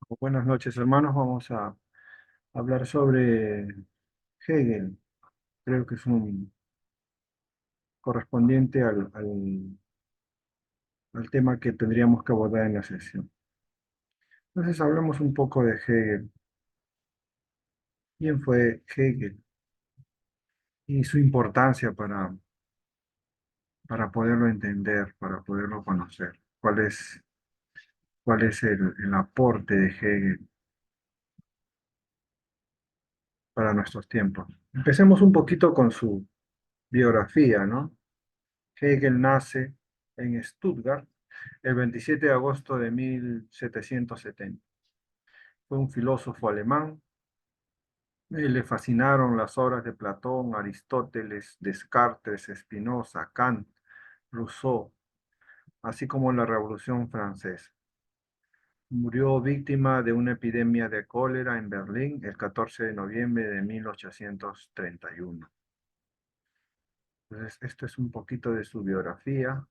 Buenas noches, hermanos. Vamos a hablar sobre Hegel. Creo que es un correspondiente al tema que tendríamos que abordar en la sesión. Entonces, hablemos un poco de Hegel. ¿Quién fue Hegel? Y su importancia para poderlo entender, para poderlo conocer. ¿Cuál es el aporte de Hegel para nuestros tiempos? Empecemos un poquito con su biografía, ¿no? Hegel nace en Stuttgart el 27 de agosto de 1770. Fue un filósofo alemán. Le fascinaron las obras de Platón, Aristóteles, Descartes, Spinoza, Kant, Rousseau, así como la Revolución Francesa. Murió víctima de una epidemia de cólera en Berlín el 14 de noviembre de 1831. Entonces, esto es un poquito de su biografía,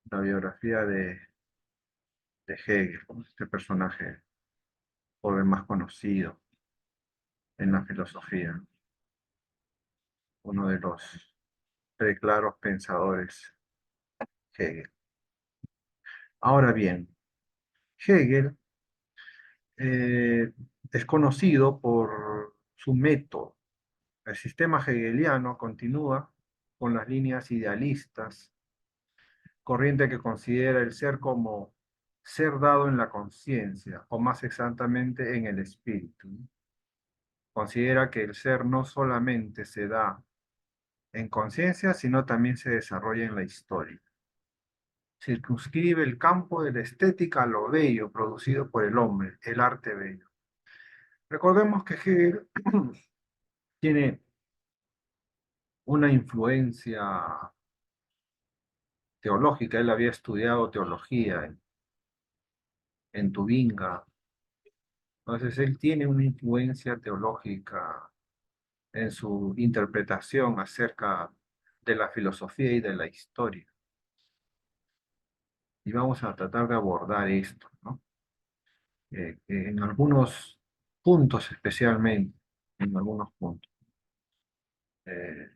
la biografía de Hegel, ¿no? Este personaje por el más conocido en la filosofía, uno de los preclaros pensadores, Hegel. Ahora bien, Hegel eh, es conocido por su método. El sistema hegeliano continúa con las líneas idealistas, corriente que considera el ser como ser dado en la conciencia, o más exactamente en el espíritu, ¿no? Considera que el ser no solamente se da en conciencia, sino también se desarrolla en la historia. Circunscribe el campo de la estética a lo bello producido por el hombre, el arte bello. Recordemos que Hegel tiene una influencia teológica. Él había estudiado teología en Tubinga. Entonces él tiene una influencia teológica en su interpretación acerca de la filosofía y de la historia. Y vamos a tratar de abordar esto, ¿no? En algunos puntos especialmente, en algunos puntos, eh,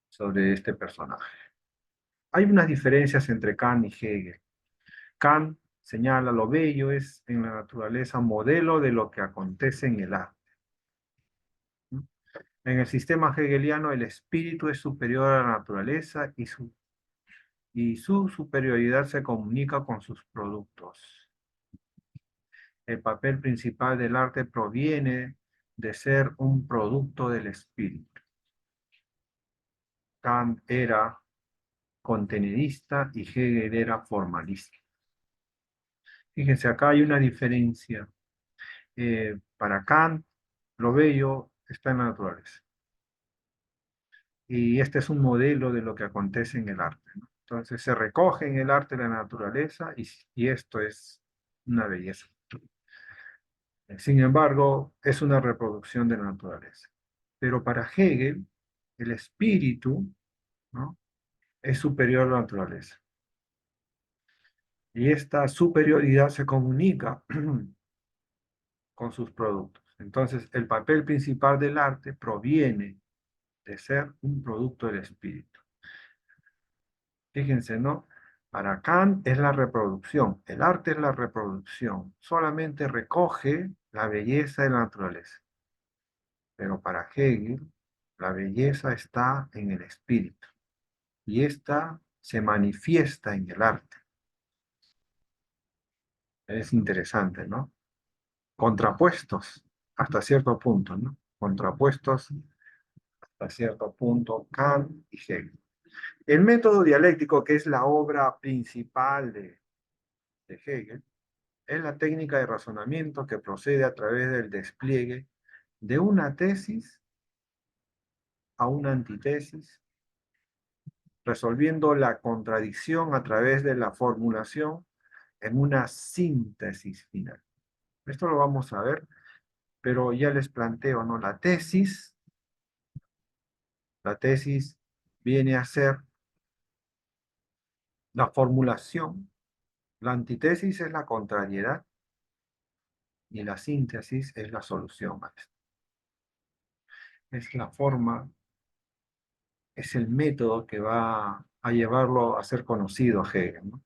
sobre este personaje. Hay unas diferencias entre Kant y Hegel. Kant señala lo bello es en la naturaleza modelo de lo que acontece en el arte, ¿no? En el sistema hegeliano, el espíritu es superior a la naturaleza y su superioridad se comunica con sus productos. El papel principal del arte proviene de ser un producto del espíritu. Kant era contenidista y Hegel era formalista. Fíjense, acá hay una diferencia. Para Kant, lo bello está en la naturaleza. Y este es un modelo de lo que acontece en el arte, ¿no? Entonces se recoge en el arte la naturaleza y esto es una belleza. Sin embargo, es una reproducción de la naturaleza. Pero para Hegel, el espíritu, ¿no?, es superior a la naturaleza. Y esta superioridad se comunica con sus productos. Entonces, el papel principal del arte proviene de ser un producto del espíritu. Fíjense, ¿no? Para Kant es la reproducción, el arte es la reproducción, solamente recoge la belleza de la naturaleza. Pero para Hegel, la belleza está en el espíritu y esta se manifiesta en el arte. Es interesante, ¿no? Contrapuestos hasta cierto punto, ¿no? Contrapuestos hasta cierto punto, Kant y Hegel. El método dialéctico, que es la obra principal de Hegel, es la técnica de razonamiento que procede a través del despliegue de una tesis a una antítesis, resolviendo la contradicción a través de la formulación en una síntesis final. Esto lo vamos a ver, pero ya les planteo, ¿no? La tesis viene a ser la formulación, la antítesis es la contrariedad y la síntesis es la solución a esto. Es la forma, es el método que va a llevarlo a ser conocido a Hegel, ¿no?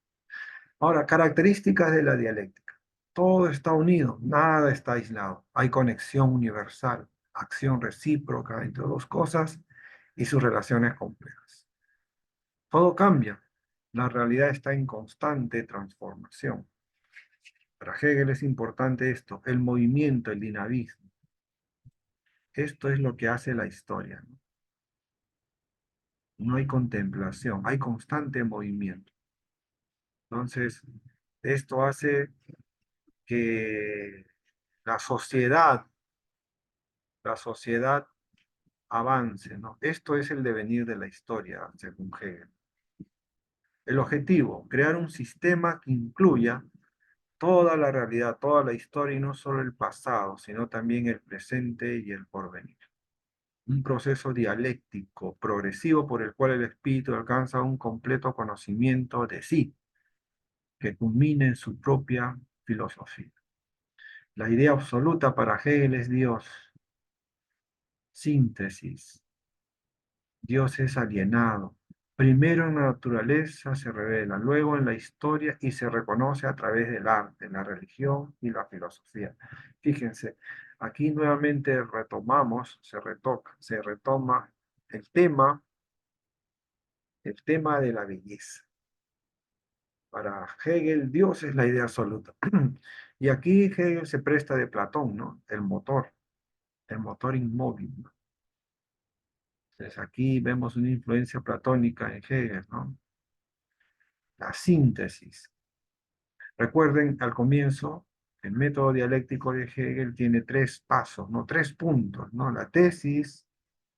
Ahora, características de la dialéctica. Todo está unido, nada está aislado. Hay conexión universal, acción recíproca entre dos cosas y sus relaciones complejas. Todo cambia. La realidad está en constante transformación. Para Hegel es importante esto, el movimiento, el dinamismo. Esto es lo que hace la historia, ¿no? No hay contemplación, hay constante movimiento. Entonces, esto hace que la sociedad, la sociedad avance, ¿no? Esto es el devenir de la historia, según Hegel. El objetivo, crear un sistema que incluya toda la realidad, toda la historia y no solo el pasado, sino también el presente y el porvenir. Un proceso dialéctico, progresivo, por el cual el espíritu alcanza un completo conocimiento de sí, que culmina en su propia filosofía. La idea absoluta para Hegel es Dios. Síntesis. Dios es alienado. Primero en la naturaleza se revela, luego en la historia y se reconoce a través del arte, la religión y la filosofía. Fíjense, aquí nuevamente retomamos, se retoma el tema de la belleza. Para Hegel, Dios es la idea absoluta. Y aquí Hegel se presta de Platón, ¿no? El motor inmóvil, ¿no? Entonces aquí vemos una influencia platónica en Hegel, ¿no? La síntesis. Recuerden al comienzo, el método dialéctico de Hegel tiene tres pasos, ¿no? Tres puntos, ¿no? La tesis,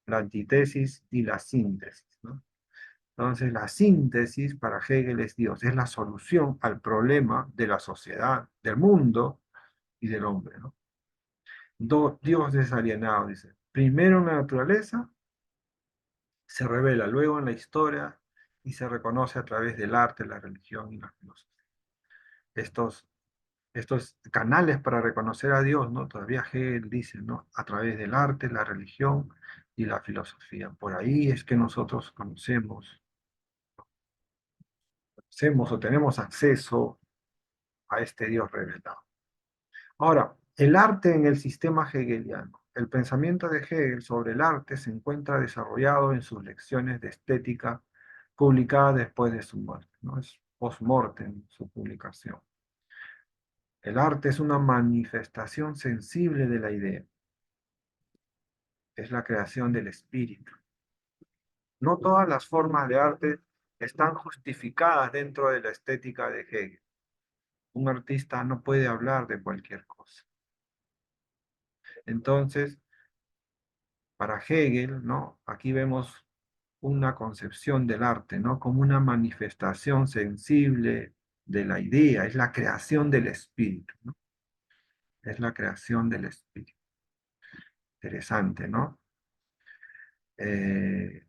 la antítesis y la síntesis, ¿no? Entonces, la síntesis para Hegel es Dios, es la solución al problema de la sociedad, del mundo y del hombre, ¿no? Dios desalienado, dice. Primero en la naturaleza, se revela, luego en la historia y se reconoce a través del arte, la religión y la filosofía. Estos canales para reconocer a Dios, ¿no? Todavía Hegel dice, ¿no? A través del arte, la religión y la filosofía. Por ahí es que nosotros conocemos o tenemos acceso a este Dios revelado. Ahora, el arte en el sistema hegeliano. El pensamiento de Hegel sobre el arte se encuentra desarrollado en sus lecciones de estética publicadas después de su muerte, ¿no? Es post-mortem su publicación. El arte es una manifestación sensible de la idea. Es la creación del espíritu. No todas las formas de arte están justificadas dentro de la estética de Hegel. Un artista no puede hablar de cualquier cosa. Entonces, para Hegel, ¿no? Aquí vemos una concepción del arte, ¿no? Como una manifestación sensible de la idea, es la creación del espíritu, ¿no? Es la creación del espíritu. Interesante, ¿no? De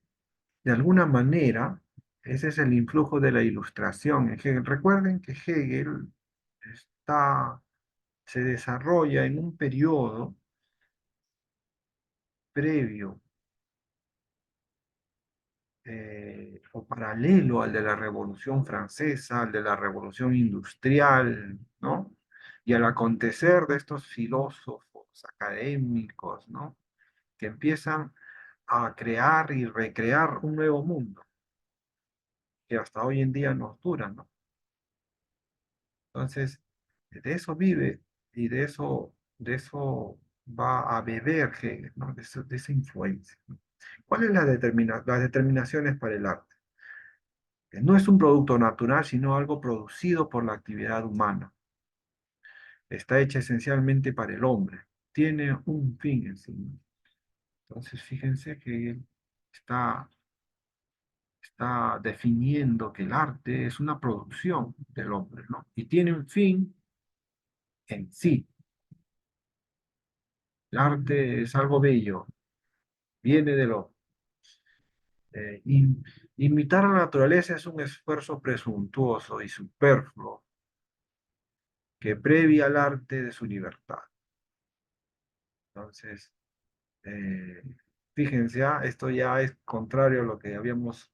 alguna manera, ese es el influjo de la ilustración en Hegel. Recuerden que Hegel se desarrolla en un periodo previo o paralelo al de la Revolución Francesa, al de la Revolución Industrial, ¿no? Y al acontecer de estos filósofos académicos, ¿no? Que empiezan a crear y recrear un nuevo mundo que hasta hoy en día nos dura, ¿no? Entonces, de eso vive y de eso va a beber Hegel, ¿no? De esa influencia, ¿no? ¿Cuáles son las determinaciones para el arte? Que no es un producto natural, sino algo producido por la actividad humana. Está hecha esencialmente para el hombre. Tiene un fin en sí, ¿no? Entonces, fíjense que él está, está definiendo que el arte es una producción del hombre, ¿no? Y tiene un fin en sí. El arte es algo bello, viene de lo... eh, im- imitar a la naturaleza es un esfuerzo presuntuoso y superfluo. que previa al arte de su libertad. Entonces, eh, fíjense, esto ya es contrario a lo que habíamos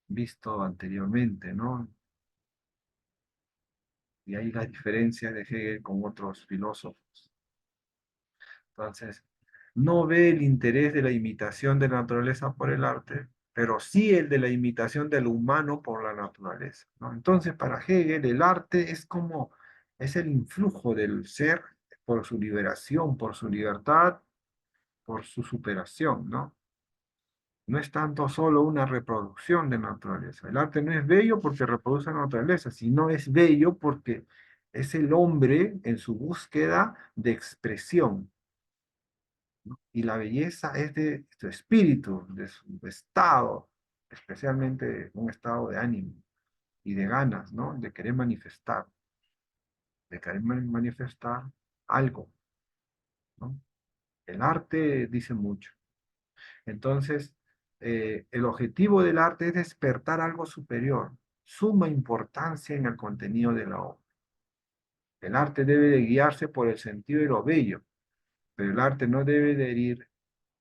visto anteriormente, ¿no? Y ahí la diferencia de Hegel con otros filósofos. Entonces, no ve el interés de la imitación de la naturaleza por el arte, pero sí el de la imitación del humano por la naturaleza, ¿no? Entonces, para Hegel, el arte es el influjo del ser por su liberación, por su libertad, por su superación, ¿no? No es tanto solo una reproducción de la naturaleza. El arte no es bello porque reproduce la naturaleza, sino es bello porque es el hombre en su búsqueda de expresión, ¿no? Y la belleza es de su espíritu, de su estado, especialmente un estado de ánimo y de ganas, ¿no? De querer manifestar algo, ¿no? El arte dice mucho. Entonces, el objetivo del arte es despertar algo superior, suma importancia en el contenido de la obra. El arte debe de guiarse por el sentido de lo bello, pero el arte no debe de herir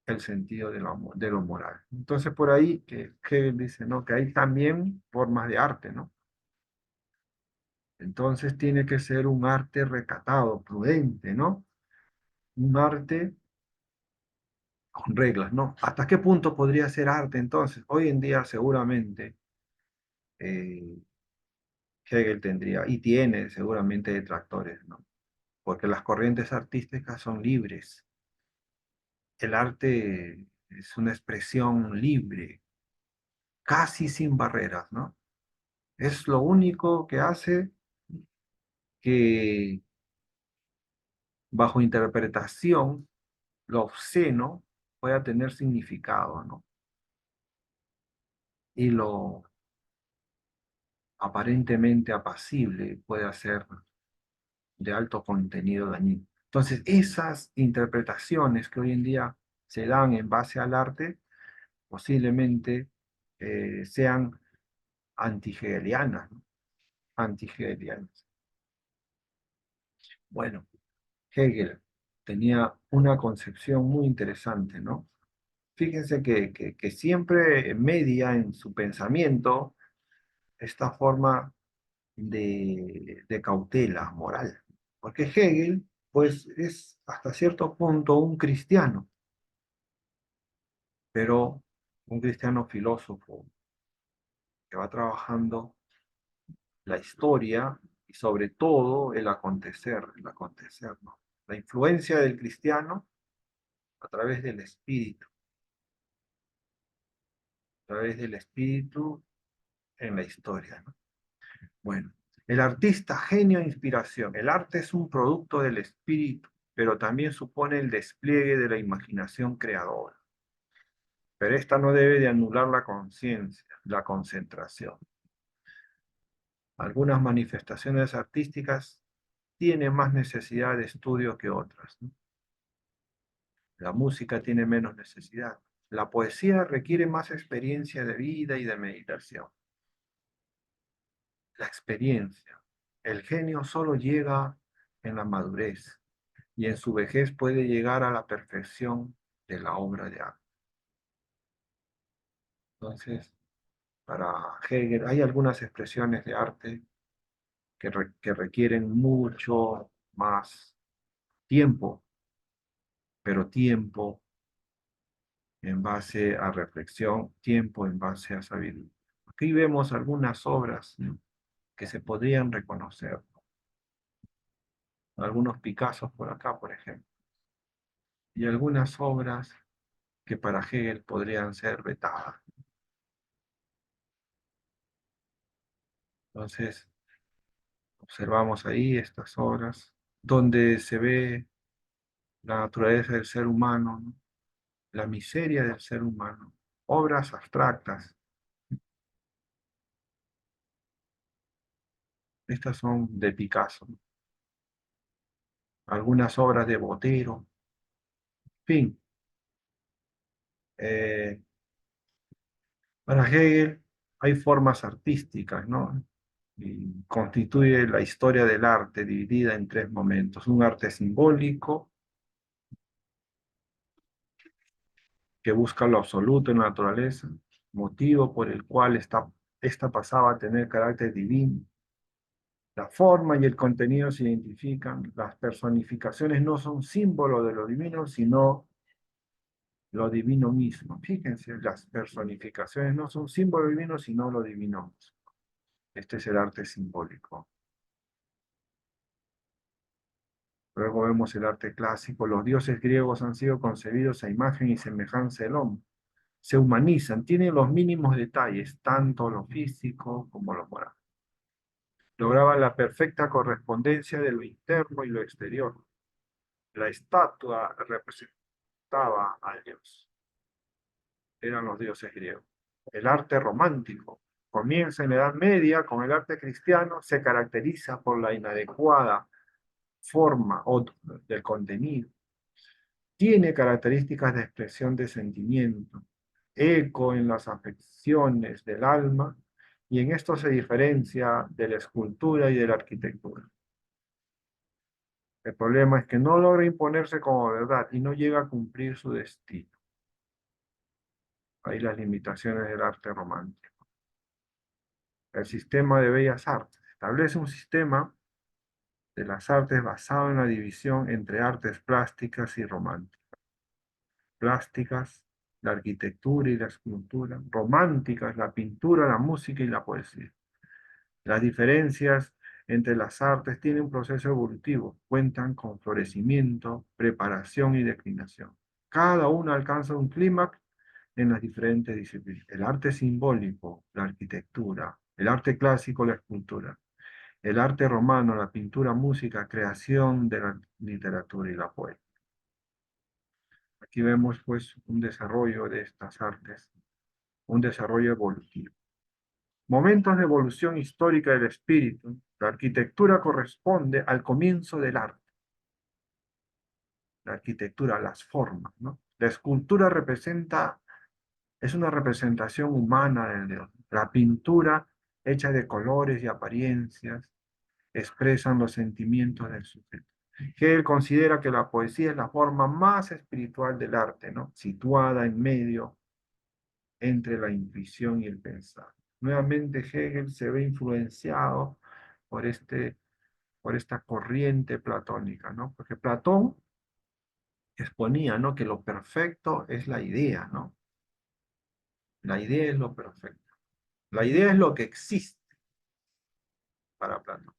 el sentido de lo moral. Entonces, por ahí que dice, ¿no? Que hay también formas de arte, ¿no? Entonces tiene que ser un arte recatado, prudente, ¿no? Un arte con reglas, ¿no? ¿Hasta qué punto podría ser arte entonces? Hoy en día seguramente eh, Hegel tendría y tiene seguramente detractores, ¿no? Porque las corrientes artísticas son libres. El arte es una expresión libre, casi sin barreras, ¿no? Es lo único que hace que bajo interpretación lo obsceno pueda tener significado, ¿no? Y lo aparentemente apacible puede ser de alto contenido dañino. Entonces, esas interpretaciones que hoy en día se dan en base al arte, posiblemente sean anti-hegelianas, ¿no? Anti-hegelianas. Bueno, Hegel tenía una concepción muy interesante, ¿no? Fíjense que siempre media en su pensamiento esta forma de cautela moral, porque Hegel, pues, es hasta cierto punto un cristiano, pero un cristiano filósofo que va trabajando la historia y sobre todo el acontecer, ¿no? La influencia del cristiano a través del espíritu, a través del espíritu en la historia, ¿no? Bueno, el artista, genio e inspiración. El arte es un producto del espíritu, pero también supone el despliegue de la imaginación creadora. Pero esta no debe de anular la conciencia, la concentración. Algunas manifestaciones artísticas tienen más necesidad de estudio que otras, ¿no? La música tiene menos necesidad. La poesía requiere más experiencia de vida y de meditación. La experiencia. El genio solo llega en la madurez y en su vejez puede llegar a la perfección de la obra de arte. Entonces, para Hegel hay algunas expresiones de arte que requieren mucho más tiempo, pero tiempo en base a reflexión, tiempo en base a sabiduría. Aquí vemos algunas obras, ¿no?, que se podrían reconocer, algunos Picassos por acá, por ejemplo, y algunas obras que para Hegel podrían ser vetadas. Entonces, observamos ahí estas obras donde se ve la naturaleza del ser humano, ¿no?, la miseria del ser humano, obras abstractas. Estas son de Picasso, ¿no?, algunas obras de Botero, en fin. Para Hegel hay formas artísticas, ¿no? y constituye la historia del arte dividida en tres momentos. Un arte simbólico que busca lo absoluto en la naturaleza, motivo por el cual esta pasaba a tener carácter divino. La forma y el contenido se identifican. Las personificaciones no son símbolos de lo divino, sino lo divino mismo. Fíjense, las personificaciones no son símbolos divinos, sino lo divino mismo. Este es el arte simbólico. Luego vemos el arte clásico. Los dioses griegos han sido concebidos a imagen y semejanza del hombre. Se humanizan, tienen los mínimos detalles, tanto lo físico como lo moral. Lograban la perfecta correspondencia de lo interno y lo exterior. La estatua representaba al dios. Eran los dioses griegos. El arte romántico comienza en la Edad Media con el arte cristiano, se caracteriza por la inadecuada forma del contenido. Tiene características de expresión de sentimiento, eco en las afecciones del alma, y en esto se diferencia de la escultura y de la arquitectura. El problema es que no logra imponerse como verdad y no llega a cumplir su destino. Ahí las limitaciones del arte romántico. El sistema de bellas artes establece un sistema de las artes basado en la división entre artes plásticas y románticas. Plásticas, la arquitectura y la escultura; románticas, la pintura, la música y la poesía. Las diferencias entre las artes tienen un proceso evolutivo, cuentan con florecimiento, preparación y declinación. Cada una alcanza un clímax en las diferentes disciplinas. El arte simbólico, la arquitectura; el arte clásico, la escultura; el arte romano, la pintura, música, creación de la literatura y la poesía. Aquí vemos pues un desarrollo de estas artes, un desarrollo evolutivo. Momentos de evolución histórica del espíritu. La arquitectura corresponde al comienzo del arte. La arquitectura, las formas, ¿no? La escultura es una representación humana del Dios. La pintura, hecha de colores y apariencias, expresan los sentimientos del sujeto. Hegel considera que la poesía es la forma más espiritual del arte, ¿no? Situada en medio entre la intuición y el pensar. Nuevamente Hegel se ve influenciado por, por esta corriente platónica, ¿no? Porque Platón exponía, ¿no?, que lo perfecto es la idea, ¿no? La idea es lo perfecto. La idea es lo que existe para Platón.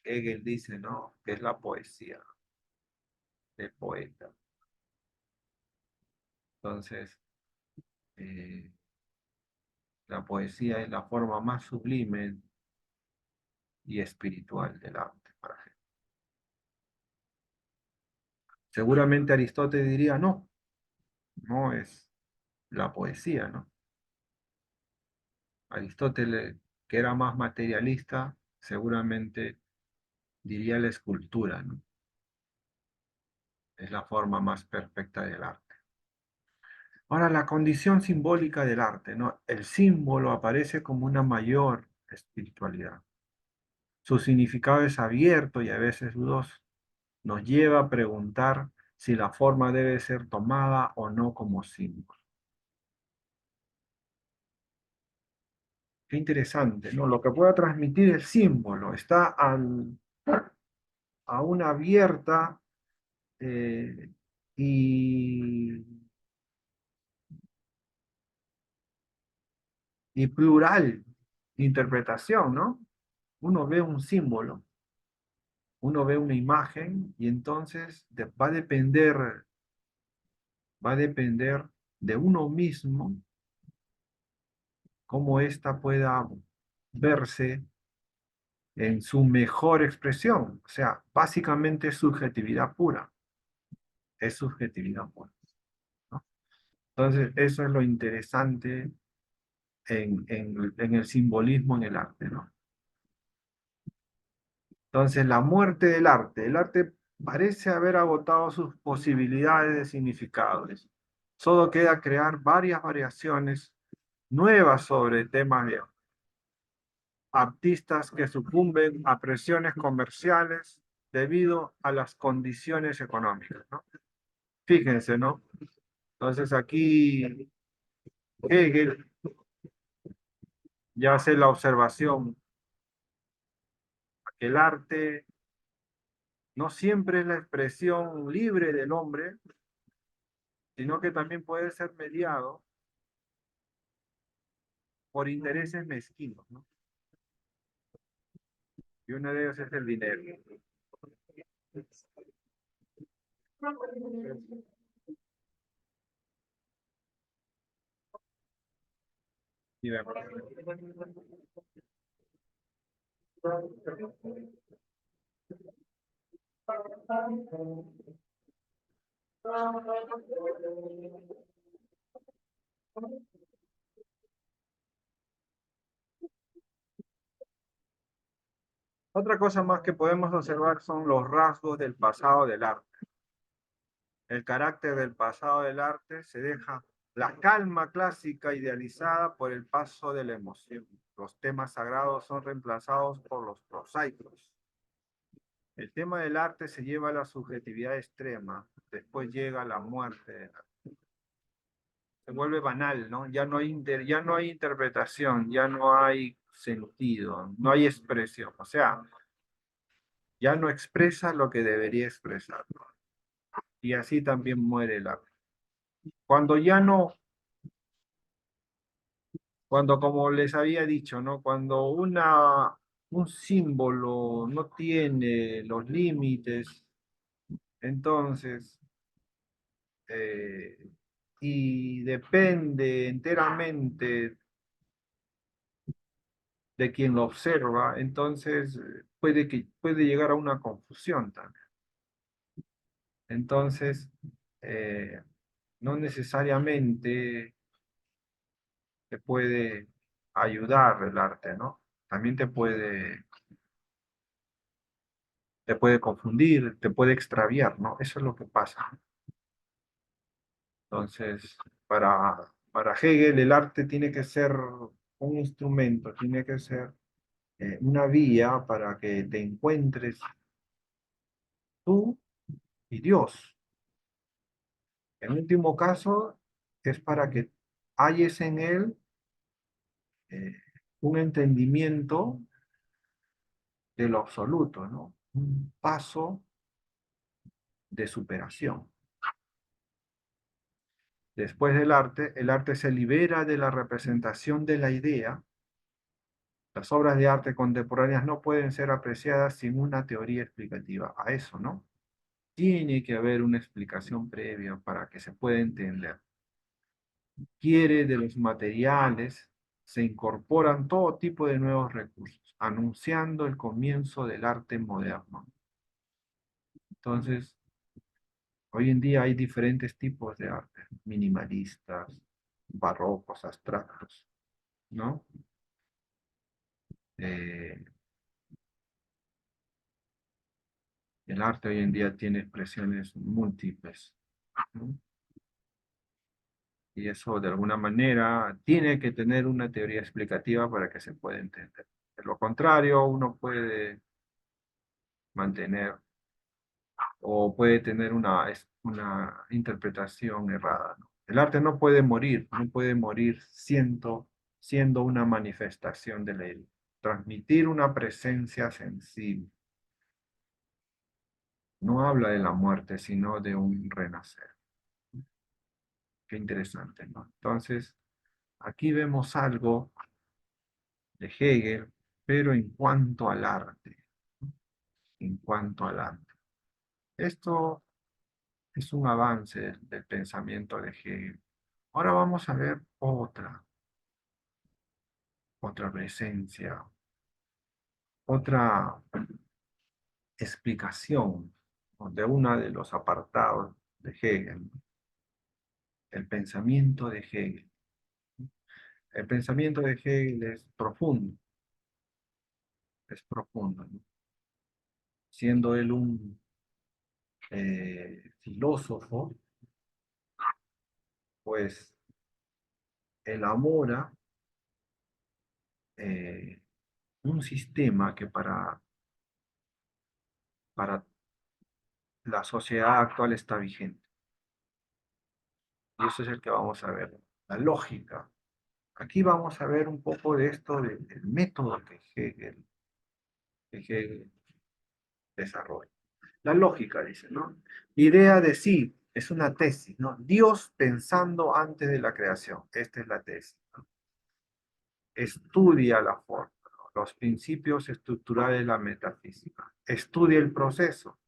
Hegel dice, ¿no?, que es la poesía del poeta. Entonces, eh, la poesía es la forma más sublime y espiritual del arte para Hegel. Seguramente Aristóteles diría, no, no es la poesía, ¿no? Aristóteles, que era más materialista, seguramente diría la escultura, ¿no? Es la forma más perfecta del arte. Ahora, la condición simbólica del arte, ¿no? El símbolo aparece como una mayor espiritualidad. Su significado es abierto y a veces dudoso. Nos lleva a preguntar si la forma debe ser tomada o no como símbolo. Qué interesante, ¿no? Lo que pueda transmitir el símbolo está a una abierta eh, y, y plural interpretación, ¿no? Uno ve un símbolo, uno ve una imagen y entonces va a depender de uno mismo cómo ésta pueda verse en su mejor expresión. O sea, básicamente es subjetividad pura. Es subjetividad pura, ¿no? Entonces, eso es lo interesante en el simbolismo en el arte, ¿no? Entonces, la muerte del arte. El arte parece haber agotado sus posibilidades de significados. Solo queda crear varias variaciones nuevas sobre temas viejos. artistas que sucumben a presiones comerciales debido a las condiciones económicas, ¿no? Fíjense, ¿no? Entonces aquí Hegel ya hace la observación que el arte no siempre es la expresión libre del hombre, sino que también puede ser mediado por intereses mezquinos, ¿no? Y uno de ellos es el dinero. Y vemos. Otra cosa más que podemos observar son los rasgos del pasado del arte. El carácter del pasado del arte se deja la calma clásica idealizada por el paso de la emoción. Los temas sagrados son reemplazados por los prosaicos. El tema del arte se lleva a la subjetividad extrema, después llega la muerte. Se vuelve banal, ¿no? Ya no hay interpretación, ya no hay sentido, no hay expresión. O sea, ya no expresa lo que debería expresar. Y así también muere el arte. Cuando ya no, cuando como les había dicho, ¿no? Cuando un símbolo no tiene los límites, entonces, eh, y depende enteramente de quien lo observa, entonces puede llegar a una confusión también. Entonces, eh, no necesariamente te puede ayudar el arte, ¿no? También te puede confundir, te puede extraviar, ¿no? Eso es lo que pasa. Entonces, para Hegel el arte tiene que ser un instrumento, tiene que ser una vía para que te encuentres tú y Dios. En último caso, es para que halles en él eh, un entendimiento de lo absoluto, ¿no? Un paso de superación. Después del arte, el arte se libera de la representación de la idea. Las obras de arte contemporáneas no pueden ser apreciadas sin una teoría explicativa. A eso, ¿no? Tiene que haber una explicación previa para que se pueda entender. Quiere de los materiales, se incorporan todo tipo de nuevos recursos, anunciando el comienzo del arte moderno. Entonces, hoy en día hay diferentes tipos de arte, minimalistas, barrocos, abstractos, ¿no? Eh, el arte hoy en día tiene expresiones múltiples, ¿no? Y eso de alguna manera tiene que tener una teoría explicativa para que se pueda entender. De lo contrario, uno puede mantener o puede tener una interpretación errada, ¿no? El arte no puede morir, no puede morir siendo una manifestación de la idea. Transmitir una presencia sensible. No habla de la muerte, sino de un renacer. Qué interesante, ¿no? Entonces, aquí vemos algo de Hegel, pero en cuanto al arte, en cuanto al arte. Esto es un avance del pensamiento de Hegel. Ahora vamos a ver otra presencia, otra explicación, ¿no?, de uno de los apartados de Hegel, el pensamiento de Hegel. El pensamiento de Hegel es profundo, ¿no? Siendo él un filósofo, pues elabora un sistema que para la sociedad actual está vigente. Y eso es el que vamos a ver, la lógica. Aquí vamos a ver un poco de esto del método que Hegel desarrolla. La lógica, dice, ¿no? Idea de sí, es una tesis, ¿no? Dios pensando antes de la creación. Esta es la tesis, ¿no? Estudia la forma, ¿no? Los principios estructurales de la metafísica. Estudia el proceso,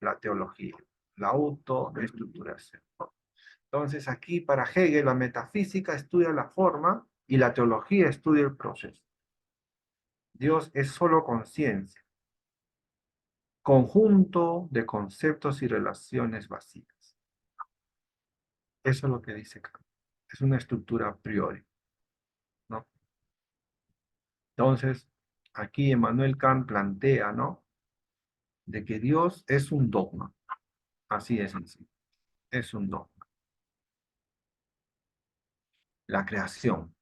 la teología, la autoestructuración. Entonces aquí para Hegel la metafísica estudia la forma y la teología estudia el proceso. Dios es solo conciencia, conjunto de conceptos y relaciones vacías. Eso es lo que dice Kant. Es una estructura a priori, ¿no? Entonces, aquí Emmanuel Kant plantea, ¿no? De que Dios es un dogma. Así de sencillo. Es un dogma. La creación,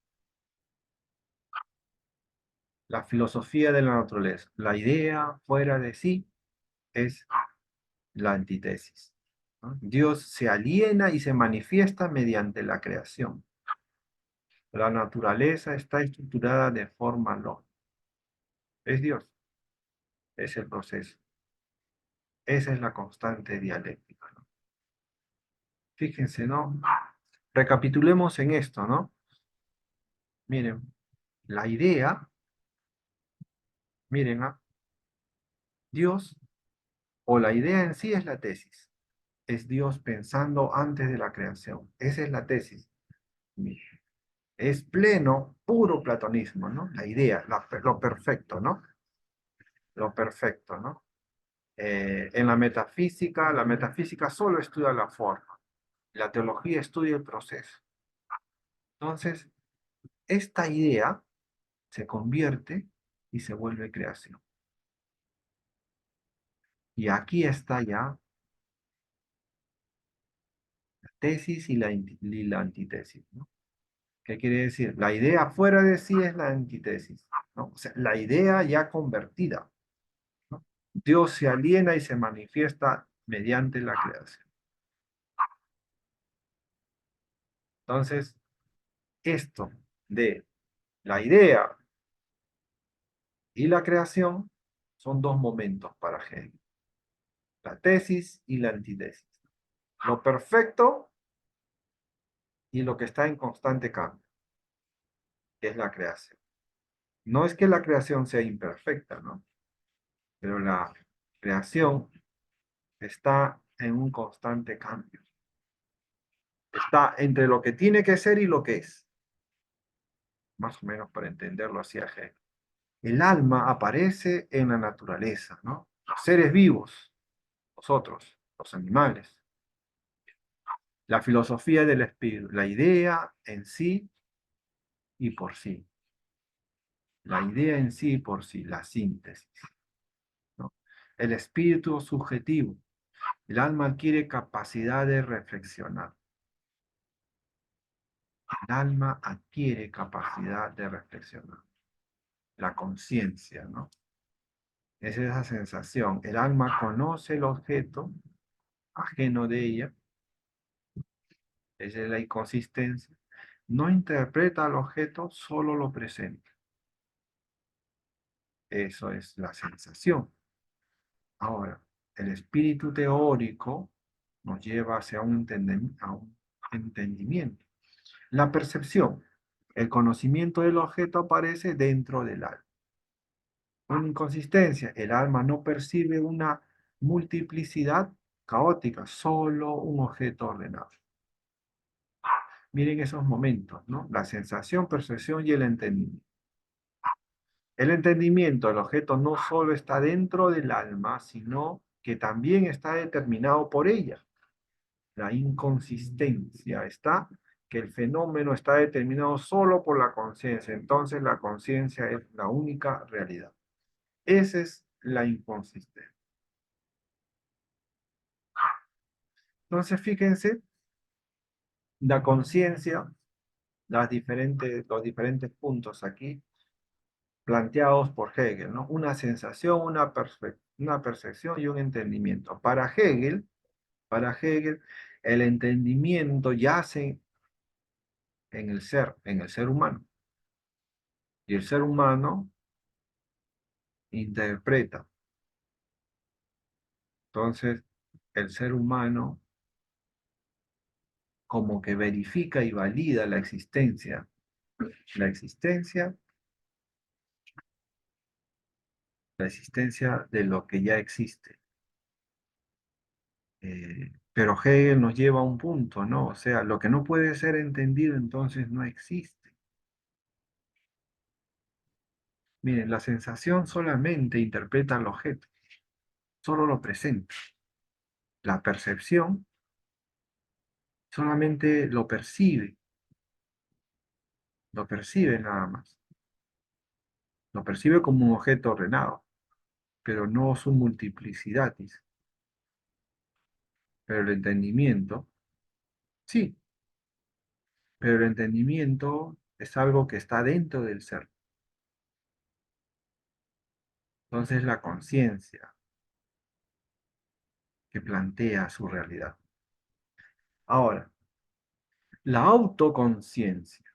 la filosofía de la naturaleza, la idea fuera de sí es la antítesis, ¿no? Dios se aliena y se manifiesta mediante la creación. La naturaleza está estructurada de forma lógica. Es Dios, es el proceso. Esa es la constante dialéctica, ¿no? Fíjense, ¿no? Recapitulemos en esto, ¿no? Miren, la idea, miren, ¿ah? Dios, o la idea en sí es la tesis. Es Dios pensando antes de la creación. Esa es la tesis. Es pleno, puro platonismo, ¿no? La idea, lo perfecto, ¿no? Lo perfecto, ¿no? En la metafísica solo estudia la forma. La teología estudia el proceso. Entonces, esta idea se convierte y se vuelve creación. Y aquí está ya la tesis y la antítesis, ¿no? ¿Qué quiere decir? La idea fuera de sí es la antítesis, ¿no? O sea, la idea ya convertida, ¿no? Dios se aliena y se manifiesta mediante la creación. Entonces, esto de la idea y la creación son dos momentos para Hegel, la tesis y la antítesis. Lo perfecto y lo que está en constante cambio, que es la creación. No es que la creación sea imperfecta, ¿no? Pero la creación está en un constante cambio. Está entre lo que tiene que ser y lo que es. Más o menos para entenderlo así a Hegel. El alma aparece en la naturaleza, ¿no? Los seres vivos, nosotros, los animales. La filosofía del espíritu, la idea en sí y por sí. La idea en sí y por sí, la síntesis, ¿no? El espíritu subjetivo. El alma adquiere capacidad de reflexionar. El alma adquiere capacidad de reflexionar. La conciencia, ¿no? Es esa sensación. El alma conoce el objeto ajeno de ella. Esa es la inconsistencia. No interpreta al objeto, solo lo presenta. Eso es la sensación. Ahora, el espíritu teórico nos lleva hacia a un entendimiento. La percepción, el conocimiento del objeto aparece dentro del alma. Una inconsistencia, el alma no percibe una multiplicidad caótica, solo un objeto ordenado. Miren esos momentos, ¿no? La sensación, percepción y el entendimiento. El entendimiento, el objeto no solo está dentro del alma, sino que también está determinado por ella. La inconsistencia está que el fenómeno está determinado solo por la conciencia. Entonces la conciencia es la única realidad. Esa es la inconsistencia. Entonces fíjense, la conciencia, los diferentes puntos aquí, planteados por Hegel, ¿no? Una sensación, una percepción y un entendimiento. Para Hegel, el entendimiento yace en el ser humano. Y el ser humano interpreta. Entonces, el ser humano como que verifica y valida la existencia, la existencia de lo que ya existe. Pero Hegel nos lleva a un punto, ¿no? O sea, lo que no puede ser entendido entonces no existe. Miren, la sensación solamente interpreta el objeto, solo lo presenta. La percepción solamente lo percibe nada más. Lo percibe como un objeto ordenado, pero no su multiplicidades. Pero el entendimiento, sí, pero el entendimiento es algo que está dentro del ser. Entonces la conciencia que plantea su realidad. Ahora, la autoconciencia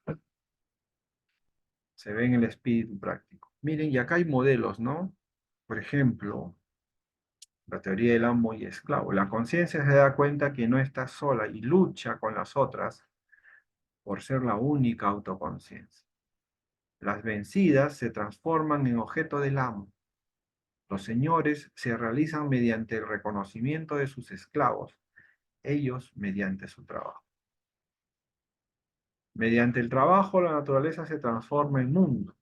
se ve en el espíritu práctico. Miren, y acá hay modelos, ¿no? Por ejemplo, la teoría del amo y esclavo. La conciencia se da cuenta que no está sola y lucha con las otras por ser la única autoconciencia. Las vencidas se transforman en objeto del amo. Los señores se realizan mediante el reconocimiento de sus esclavos, ellos mediante su trabajo. Mediante el trabajo la naturaleza se transforma en mundo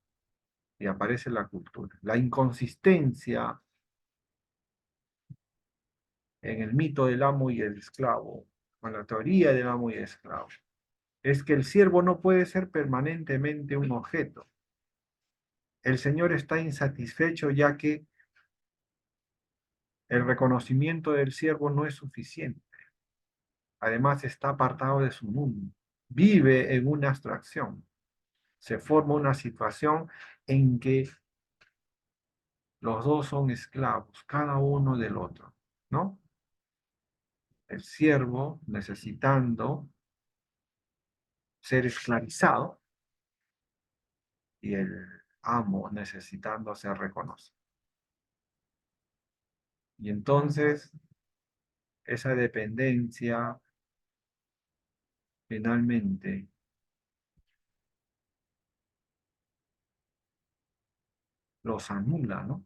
y aparece la cultura. La inconsistencia en el mito del amo y el esclavo, con la teoría del amo y el esclavo, es que el siervo no puede ser permanentemente un objeto. El señor está insatisfecho ya que el reconocimiento del siervo no es suficiente. Además está apartado de su mundo. Vive en una abstracción. Se forma una situación en que los dos son esclavos, cada uno del otro, ¿no? El siervo necesitando ser esclavizado y el amo necesitando ser reconocido. Y entonces esa dependencia finalmente los anula, ¿no?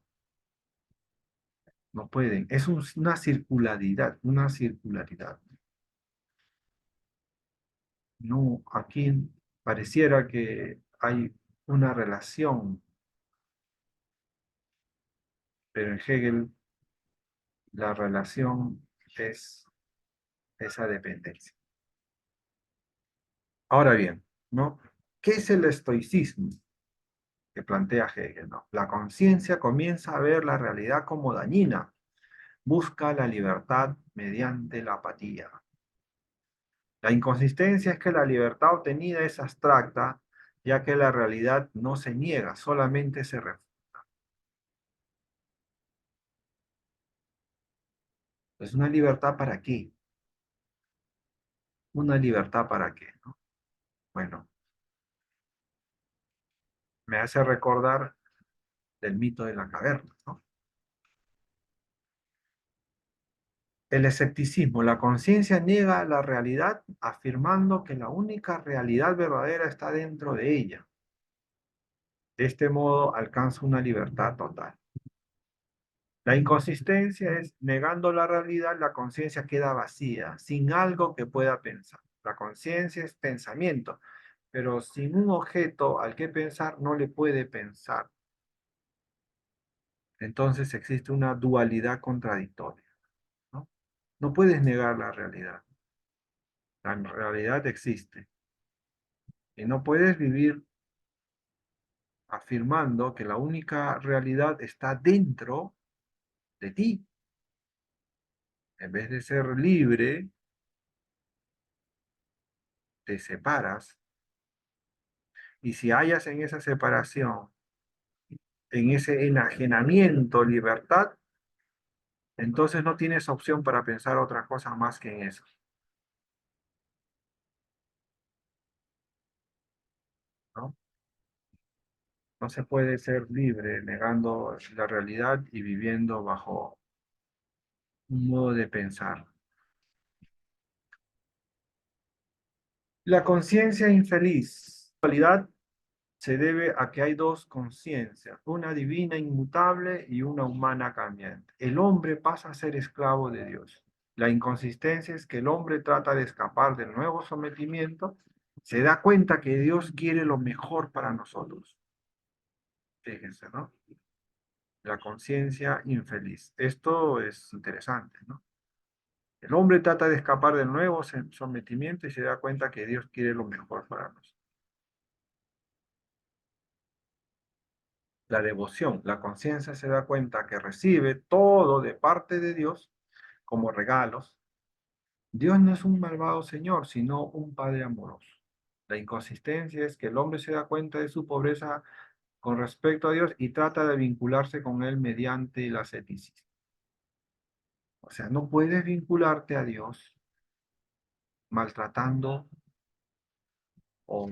No pueden. Es una circularidad, una circularidad. No, aquí pareciera que hay una relación, pero en Hegel la relación es esa dependencia. Ahora bien, ¿no? ¿Qué es el estoicismo que plantea Hegel, ¿no? La conciencia comienza a ver la realidad como dañina, busca la libertad mediante la apatía. La inconsistencia es que la libertad obtenida es abstracta, ya que la realidad no se niega, solamente se refuta. Pues una libertad para qué? ¿Una libertad para qué? ¿No? Bueno, me hace recordar del mito de la caverna, ¿no? El escepticismo, la conciencia niega la realidad afirmando que la única realidad verdadera está dentro de ella. De este modo alcanza una libertad total. La inconsistencia es negando la realidad, la conciencia queda vacía, sin algo que pueda pensar. La conciencia es pensamiento, pero sin un objeto al que pensar no le puede pensar. Entonces existe una dualidad contradictoria, ¿no? No puedes negar la realidad. La realidad existe. Y no puedes vivir afirmando que la única realidad está dentro de ti. En vez de ser libre, te separas. Y si hallas en esa separación en ese enajenamiento, libertad, entonces no tienes opción para pensar otra cosa más que en eso, ¿no? No se puede ser libre negando la realidad y viviendo bajo un modo de pensar. La conciencia infeliz, en realidad, se debe a que hay dos conciencias, una divina inmutable y una humana cambiante. El hombre pasa a ser esclavo de Dios. La inconsistencia es que el hombre trata de escapar del nuevo sometimiento, se da cuenta que Dios quiere lo mejor para nosotros. Fíjense, ¿no? La conciencia infeliz. Esto es interesante, ¿no? El hombre trata de escapar del nuevo sometimiento y se da cuenta que Dios quiere lo mejor para nosotros. La devoción, la conciencia se da cuenta que recibe todo de parte de Dios como regalos. Dios no es un malvado Señor, sino un Padre amoroso. La inconsistencia es que el hombre se da cuenta de su pobreza con respecto a Dios y trata de vincularse con Él mediante el asceticismo. O sea, no puedes vincularte a Dios maltratando o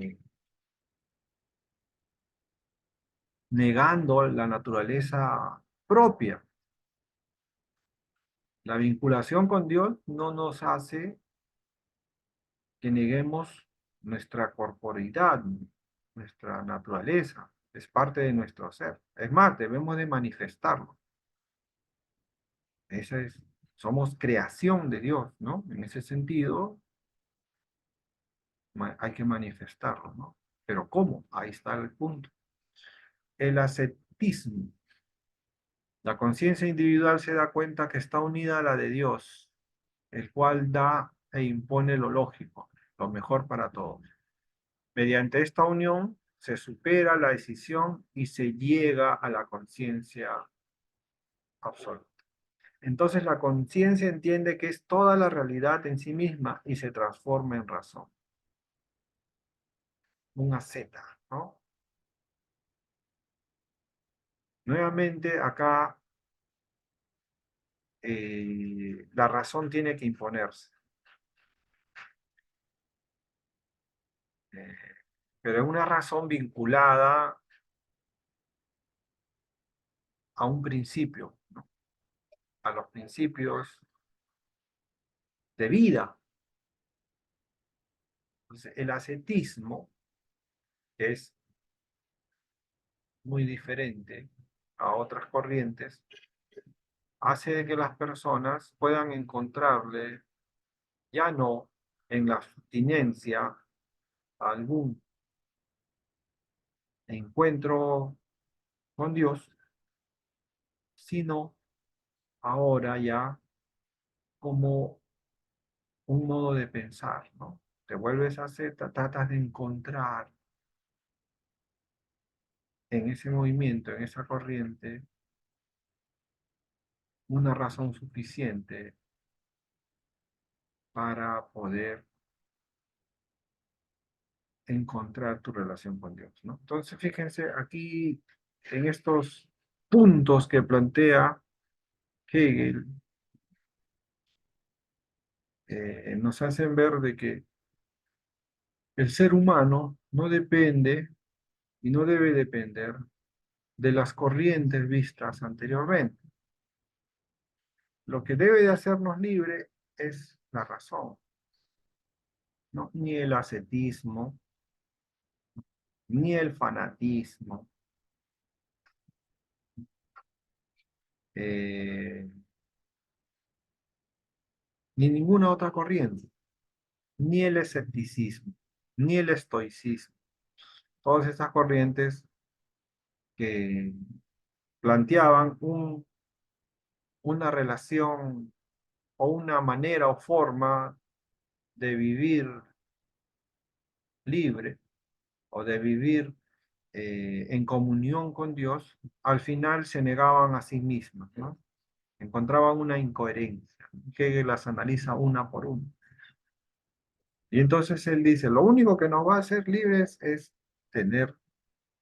negando la naturaleza propia. La vinculación con Dios no nos hace que neguemos nuestra corporeidad, nuestra naturaleza, es parte de nuestro ser. Es más, debemos de manifestarlo. Esa es, somos creación de Dios, ¿no? En ese sentido, hay que manifestarlo, ¿no? Pero ¿cómo? Ahí está el punto. El ascetismo. La conciencia individual se da cuenta que está unida a la de Dios, el cual da e impone lo lógico, lo mejor para todos. Mediante esta unión se supera la decisión y se llega a la conciencia absoluta. Entonces la conciencia entiende que es toda la realidad en sí misma y se transforma en razón. Una zeta, ¿no? Nuevamente acá la razón tiene que imponerse. Eh, pero es una razón vinculada a un principio, ¿no? A los principios de vida. Entonces, el ascetismo es muy diferente a otras corrientes, hace que las personas puedan encontrarle, ya no en la abstinencia, algún encuentro con Dios, sino ahora ya como un modo de pensar, ¿no? Te vuelves a hacer, tratas de encontrar en ese movimiento, en esa corriente, una razón suficiente para poder encontrar tu relación con Dios, ¿no? Entonces, fíjense aquí en estos puntos que plantea Hegel, nos hacen ver de que el ser humano no depende y no debe depender de las corrientes vistas anteriormente. Lo que debe de hacernos libre es la razón, ¿no? Ni el ascetismo, ni el fanatismo, eh, ni ninguna otra corriente, ni el escepticismo, ni el estoicismo. Todas estas corrientes que planteaban una relación o una manera o forma de vivir libre o de vivir en comunión con Dios, al final se negaban a sí mismas, ¿no? Encontraban una incoherencia. Hegel las analiza una por una. Y entonces él dice, lo único que nos va a hacer libres es tener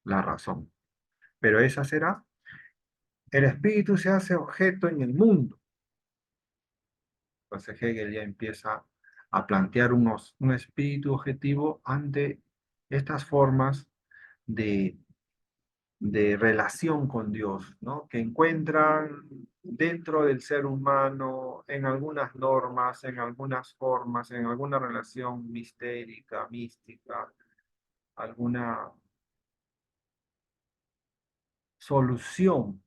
la razón. Pero esa será El espíritu se hace objeto en el mundo. Entonces Hegel ya empieza a plantear un espíritu objetivo ante estas formas de, de relación con Dios, ¿no? Que encuentran dentro del ser humano, en algunas normas, en algunas formas, en alguna relación mistérica, mística, alguna solución,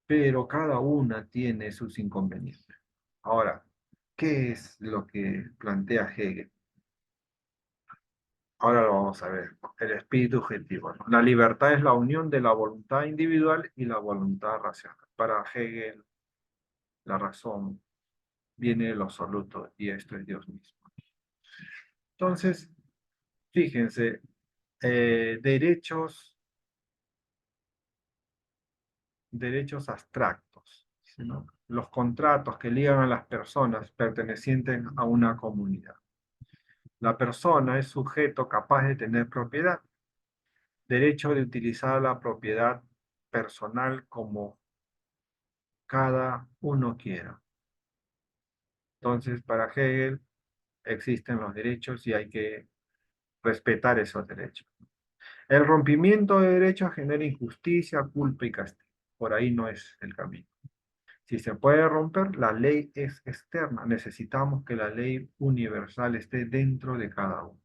pero cada una tiene sus inconvenientes. Ahora, ¿qué es lo que plantea Hegel? Ahora lo vamos a ver. El espíritu objetivo, ¿no? La libertad es la unión de la voluntad individual y la voluntad racional. Para Hegel, la razón viene de lo absoluto y esto es Dios mismo. Entonces, fíjense, derechos abstractos, ¿sí, no? Los contratos que ligan a las personas pertenecientes a una comunidad. La persona es sujeto capaz de tener propiedad, derecho de utilizar la propiedad personal como cada uno quiera. Entonces, para Hegel existen los derechos y hay que respetar esos derechos. El rompimiento de derechos genera injusticia, culpa y castigo. Por ahí no es el camino. Si se puede romper, la ley es externa. Necesitamos que la ley universal esté dentro de cada uno.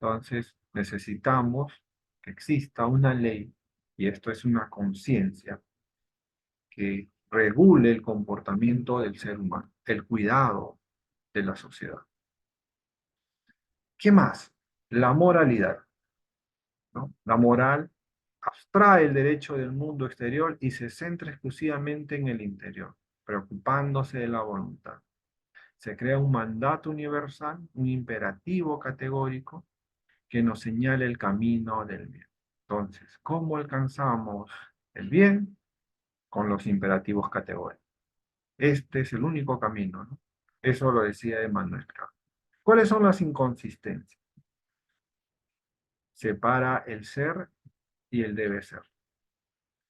Entonces, necesitamos que exista una ley, y esto es una conciencia, que regule el comportamiento del ser humano, el cuidado de la sociedad. ¿Qué más? La moralidad, ¿no? La moral abstrae el derecho del mundo exterior y se centra exclusivamente en el interior, preocupándose de la voluntad. Se crea un mandato universal, un imperativo categórico que nos señala el camino del bien. Entonces, ¿cómo alcanzamos el bien? Con los imperativos categóricos. Este es el único camino, ¿no? Eso lo decía Emmanuel Kant. ¿Cuáles son las inconsistencias? Separa el ser y el debe ser.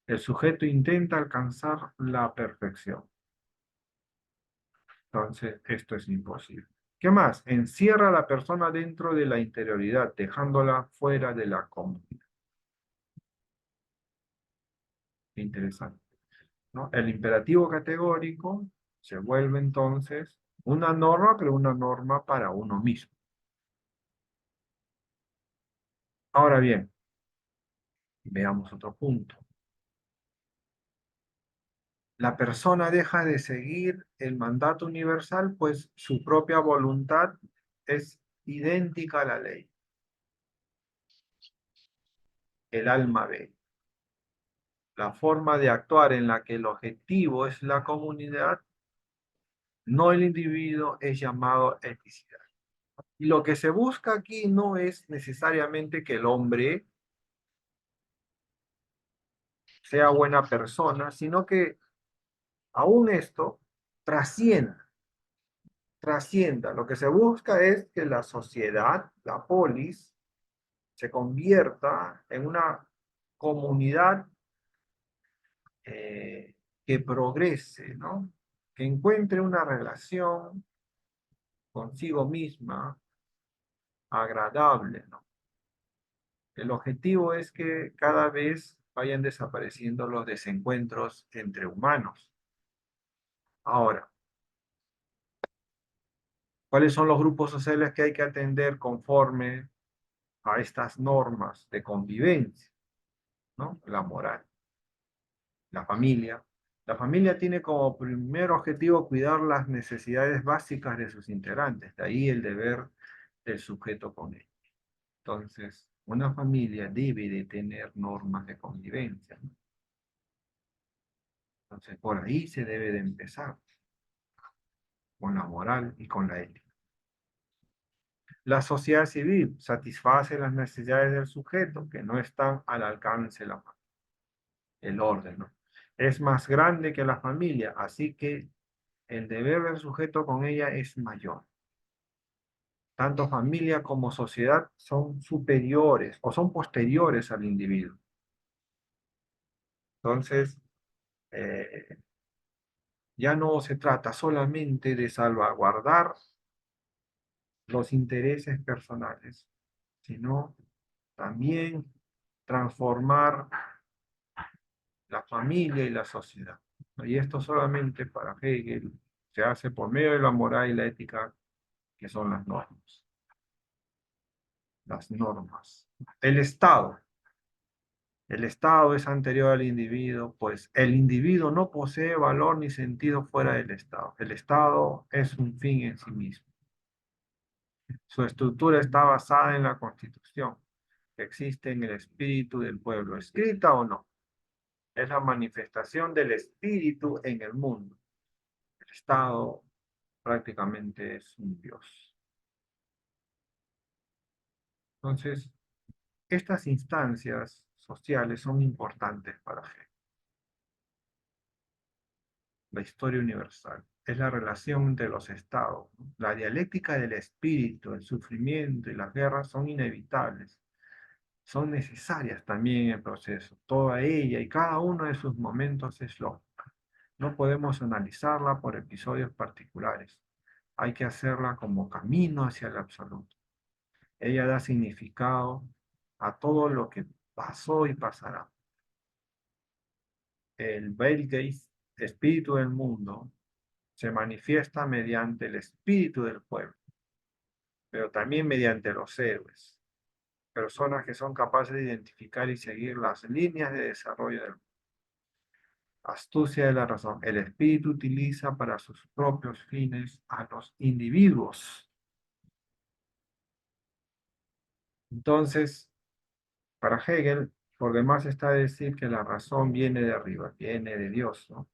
El sujeto intenta alcanzar la perfección. Entonces, esto es imposible. ¿Qué más? Encierra a la persona dentro de la interioridad, dejándola fuera de la comunidad. Interesante, ¿no? El imperativo categórico se vuelve entonces una norma, pero una norma para uno mismo. Ahora bien, veamos otro punto. La persona deja de seguir el mandato universal, pues su propia voluntad es idéntica a la ley. El alma ve. La forma de actuar en la que el objetivo es la comunidad, no el individuo, es llamado eticidad. Y lo que se busca aquí no es necesariamente que el hombre sea buena persona, sino que aún esto trascienda, trascienda. Lo que se busca es que la sociedad, la polis, se convierta en una comunidad que progrese, ¿no? Que encuentre una relación consigo misma agradable, ¿no? El objetivo es que cada vez vayan desapareciendo los desencuentros entre humanos. Ahora, ¿cuáles son los grupos sociales que hay que atender conforme a estas normas de convivencia, ¿no? La moral, la familia. La familia tiene como primer objetivo cuidar las necesidades básicas de sus integrantes, de ahí el deber del sujeto con él. Entonces, una familia debe de tener normas de convivencia, ¿no? Entonces, por ahí se debe de empezar, con la moral y con la ética. La sociedad civil satisface las necesidades del sujeto que no están al alcance de la mano. El orden, ¿no? Es más grande que la familia, así que el deber del sujeto con ella es mayor. Tanto familia como sociedad son superiores o son posteriores al individuo. Entonces, eh, ya no se trata solamente de salvaguardar los intereses personales, sino también transformar la familia y la sociedad. Y esto solamente para Hegel se hace por medio de la moral y la ética, que son las normas. Las normas. El Estado. El Estado es anterior al individuo, pues el individuo no posee valor ni sentido fuera del Estado. El Estado es un fin en sí mismo. Su estructura está basada en la Constitución, que existe en el espíritu del pueblo, escrita o no. Es la manifestación del espíritu en el mundo. El Estado prácticamente es un Dios. Entonces, estas instancias sociales son importantes para Hegel. La historia universal es la relación entre los estados, ¿no? La dialéctica del espíritu, el sufrimiento y las guerras son inevitables, son necesarias también en el proceso. Toda ella y cada uno de sus momentos es lógica. No podemos analizarla por episodios particulares. Hay que hacerla como camino hacia el absoluto. Ella da significado a todo lo que pasó y pasará. El Weltgeist, espíritu del mundo, se manifiesta mediante el espíritu del pueblo, pero también mediante los héroes, personas que son capaces de identificar y seguir las líneas de desarrollo del mundo. Astucia de la razón. El espíritu utiliza para sus propios fines a los individuos. Entonces, para Hegel, por demás está decir que la razón viene de arriba, viene de Dios, ¿no?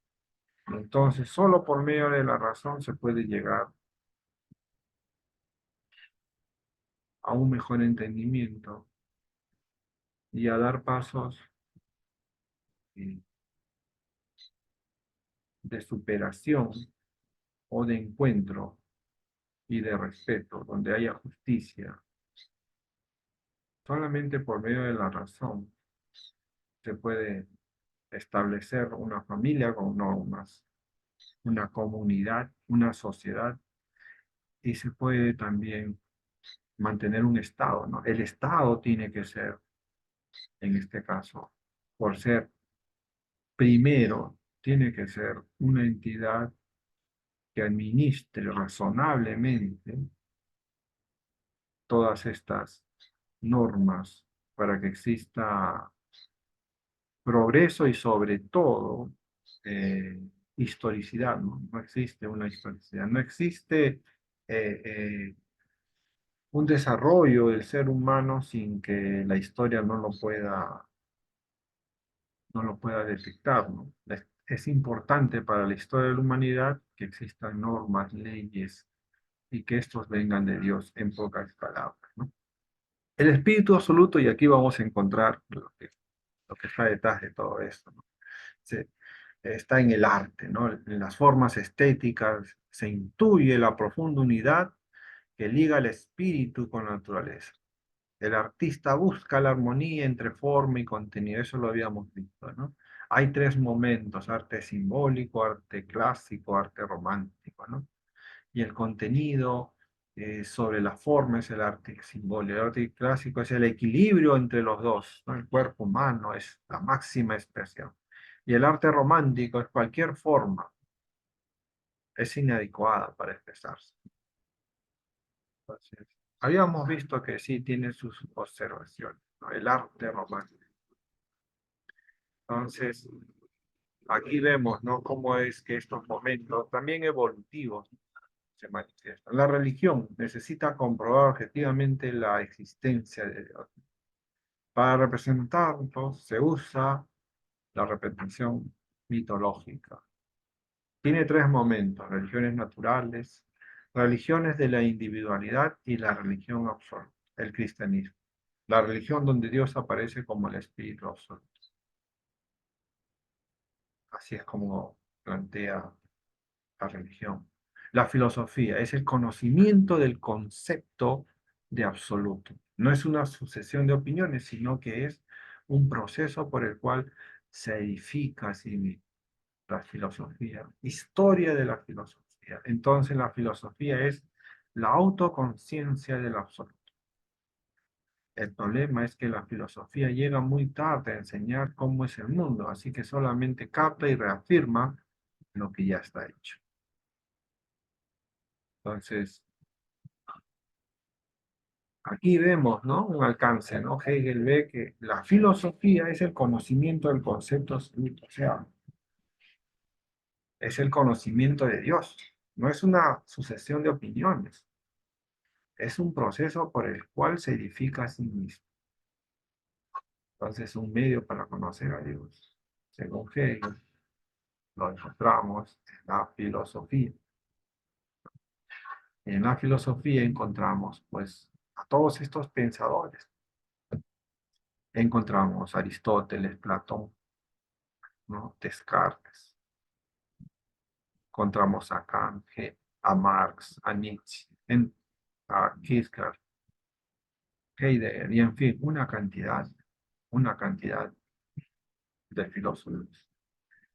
Entonces, solo por medio de la razón se puede llegar a un mejor entendimiento y a dar pasos eh, de superación o de encuentro y de respeto, donde haya justicia. Solamente por medio de la razón se puede establecer una familia con normas, una comunidad, una sociedad, y se puede también mantener un Estado, ¿no? El Estado tiene que ser, en este caso, por ser primero, tiene que ser una entidad que administre razonablemente todas estas normas para que exista progreso y sobre todo historicidad, ¿no? No existe una historicidad, no existe eh, un desarrollo del ser humano sin que la historia no lo pueda detectar, ¿no? Es importante para la historia de la humanidad que existan normas, leyes y que estos vengan de Dios en pocas palabras, ¿no? El espíritu absoluto, y aquí vamos a encontrar lo que está detrás de todo esto, ¿no? Está en el arte, ¿no? En las formas estéticas se intuye la profunda unidad que liga el espíritu con la naturaleza. El artista busca la armonía entre forma y contenido, eso lo habíamos visto, ¿no? Hay tres momentos: arte simbólico, arte clásico, arte romántico, ¿no? Y el contenido sobre la forma es el arte simbólico. El arte clásico es el equilibrio entre los dos, ¿no? El cuerpo humano es la máxima expresión. Y el arte romántico es cualquier forma, es inadecuada para expresarse. Entonces, habíamos visto que sí tiene sus observaciones, ¿no? El arte romántico. Entonces, aquí vemos, ¿no? Cómo es que estos momentos, también evolutivos, se manifiestan. La religión necesita comprobar objetivamente la existencia de Dios. Para representarlo se usa la representación mitológica. Tiene tres momentos: religiones naturales, religiones de la individualidad y la religión absoluta, el cristianismo. La religión donde Dios aparece como el Espíritu absoluto. Así es como plantea la religión. La filosofía es el conocimiento del concepto de absoluto. No es una sucesión de opiniones, sino que es un proceso por el cual se edifica a sí mismo. La filosofía, historia de la filosofía. Entonces la filosofía es la autoconciencia del absoluto. El problema es que la filosofía llega muy tarde a enseñar cómo es el mundo, así que solamente capta y reafirma lo que ya está hecho. Entonces, aquí vemos, ¿no? Un alcance, ¿no? Hegel ve que la filosofía es el conocimiento del concepto absoluto, o sea, es el conocimiento de Dios. No es una sucesión de opiniones, es un proceso por el cual se edifica a sí mismo. Entonces, un medio para conocer a Dios, según Hegel, lo encontramos en la filosofía. En la filosofía encontramos, pues, a todos estos pensadores. Encontramos a Aristóteles, Platón, ¿no? Descartes. Encontramos a Kant, a Marx, a Nietzsche, a Kierkegaard, Heidegger, y en fin, una cantidad de filósofos.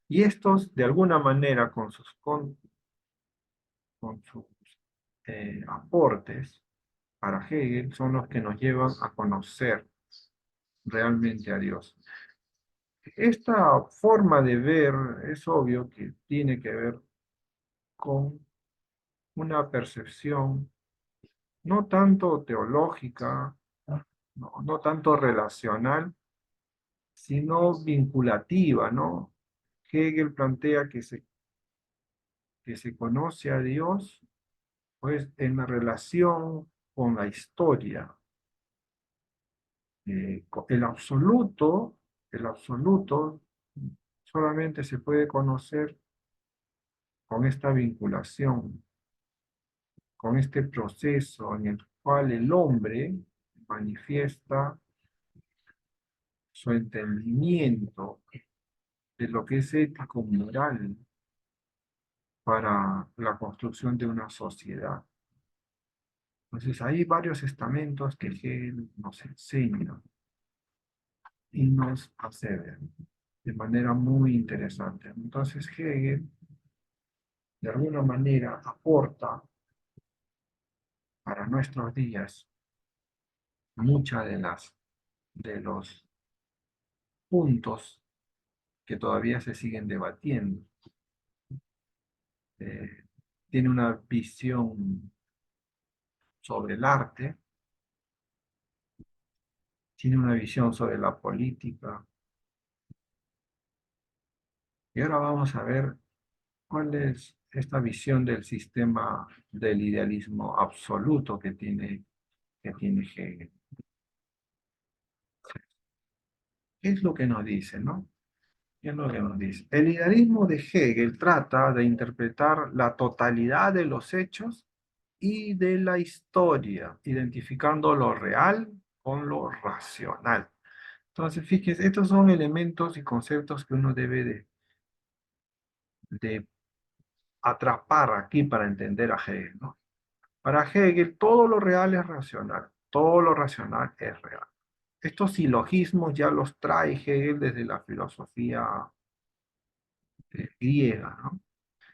Y estos, de alguna manera, con sus aportes para Hegel, son los que nos llevan a conocer realmente a Dios. Esta forma de ver es obvio que tiene que ver con una percepción no tanto teológica, no tanto relacional, sino vinculativa, ¿no? Hegel plantea que se conoce a Dios, pues, en la relación con la historia. El absoluto solamente se puede conocer con esta vinculación, con este proceso en el cual el hombre manifiesta su entendimiento de lo que es ético moral para la construcción de una sociedad. Entonces, hay varios estamentos que Hegel nos enseña y nos asevera de manera muy interesante. Entonces, Hegel, de alguna manera, aporta para nuestros días muchas de los puntos que todavía se siguen debatiendo. Eh, Tiene una visión sobre el arte, tiene una visión sobre la política. Y ahora vamos a ver cuál es esta visión del sistema del idealismo absoluto que tiene Hegel. ¿Qué es lo que nos dice, no? ¿Qué es lo que nos dice? El idealismo de Hegel trata de interpretar la totalidad de los hechos y de la historia, identificando lo real con lo racional. Entonces, fíjense, estos son elementos y conceptos que uno debe de atrapar aquí para entender a Hegel, ¿no? Para Hegel, todo lo real es racional, todo lo racional es real. Estos silogismos ya los trae Hegel desde la filosofía griega, ¿no?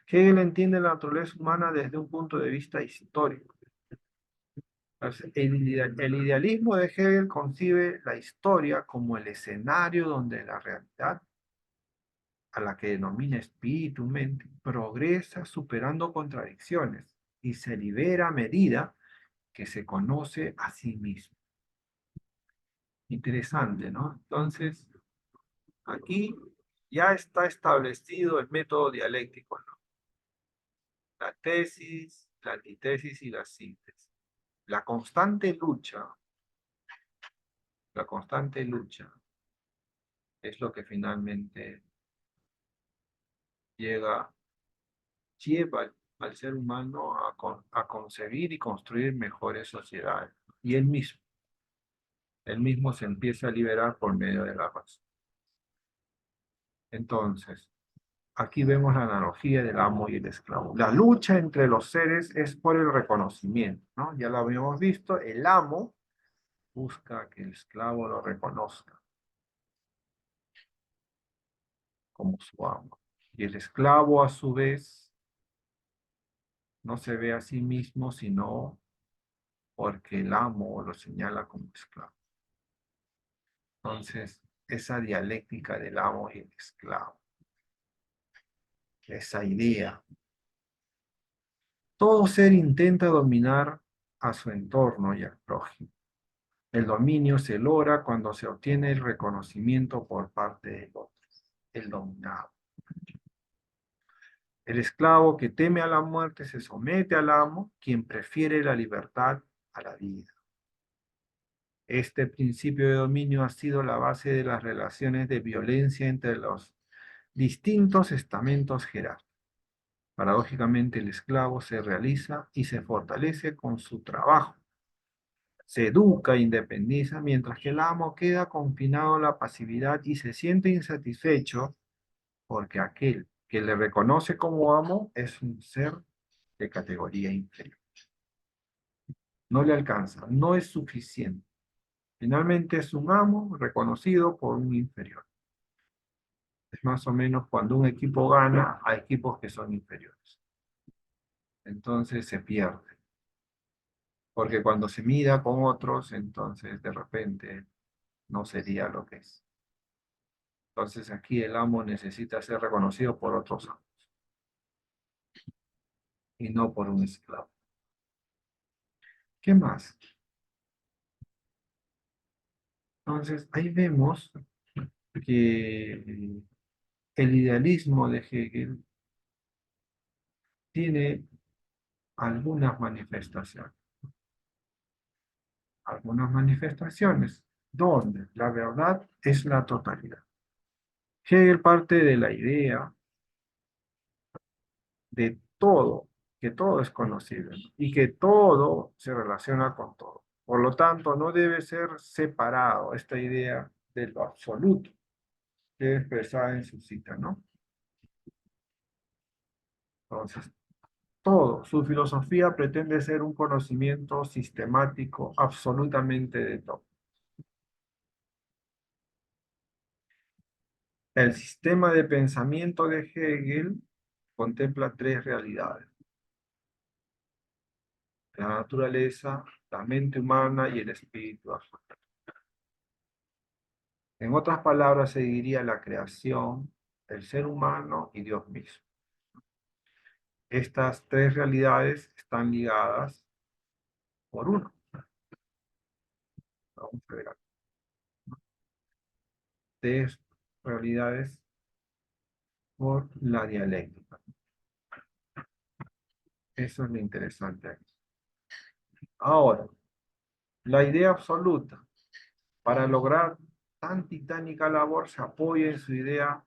Hegel entiende la naturaleza humana desde un punto de vista histórico. Entonces, el idealismo de Hegel concibe la historia como el escenario donde la realidad, a la que denomina espíritu, mente, progresa superando contradicciones y se libera a medida que se conoce a sí mismo. Interesante, ¿no? Entonces, aquí ya está establecido el método dialéctico, ¿no? La tesis, la antítesis y la síntesis. La constante lucha, la constante lucha es lo que finalmente llega, lleva al ser humano a concebir y construir mejores sociedades. Y él mismo se empieza a liberar por medio de la razón. Entonces, aquí vemos la analogía del amo y el esclavo. La lucha entre los seres es por el reconocimiento, ¿no? Ya lo habíamos visto, el amo busca que el esclavo lo reconozca. como su amo. Y el esclavo, a su vez, no se ve a sí mismo, sino porque el amo lo señala como esclavo. Entonces, esa dialéctica del amo y el esclavo, esa idea. Todo ser intenta dominar a su entorno y al prójimo. El dominio se logra cuando se obtiene el reconocimiento por parte del otro, el dominado. El esclavo que teme a la muerte se somete al amo, quien prefiere la libertad a la vida. Este principio de dominio ha sido la base de las relaciones de violencia entre los distintos estamentos jerárquicos. Paradójicamente, el esclavo se realiza y se fortalece con su trabajo. Se educa e independiza, mientras que el amo queda confinado a la pasividad y se siente insatisfecho porque aquel que le reconoce como amo es un ser de categoría inferior. No le alcanza, no es suficiente. Finalmente es un amo reconocido por un inferior. Es más o menos cuando un equipo gana a equipos que son inferiores. Entonces se pierde. Porque cuando se mida con otros, entonces de repente no sería lo que es. Entonces aquí el amo necesita ser reconocido por otros amos y no por un esclavo. ¿Qué más? Entonces ahí vemos que el idealismo de Hegel tiene algunas manifestaciones. Algunas manifestaciones donde la verdad es la totalidad. Hegel parte de la idea de todo, que todo es conocible, ¿no? Y que todo se relaciona con todo. Por lo tanto, no debe ser separado esta idea de lo absoluto que es expresada en su cita, ¿no? Entonces, todo, su filosofía pretende ser un conocimiento sistemático absolutamente de todo. El sistema de pensamiento de Hegel contempla tres realidades: la naturaleza, la mente humana y el espíritu absoluto. En otras palabras, se diría la creación, el ser humano y Dios mismo. Estas tres realidades están ligadas por uno. Vamos a ver aquí. Tres realidades por la dialéctica. Eso es lo interesante aquí. Ahora, la idea absoluta, para lograr tan titánica labor, se apoya en su idea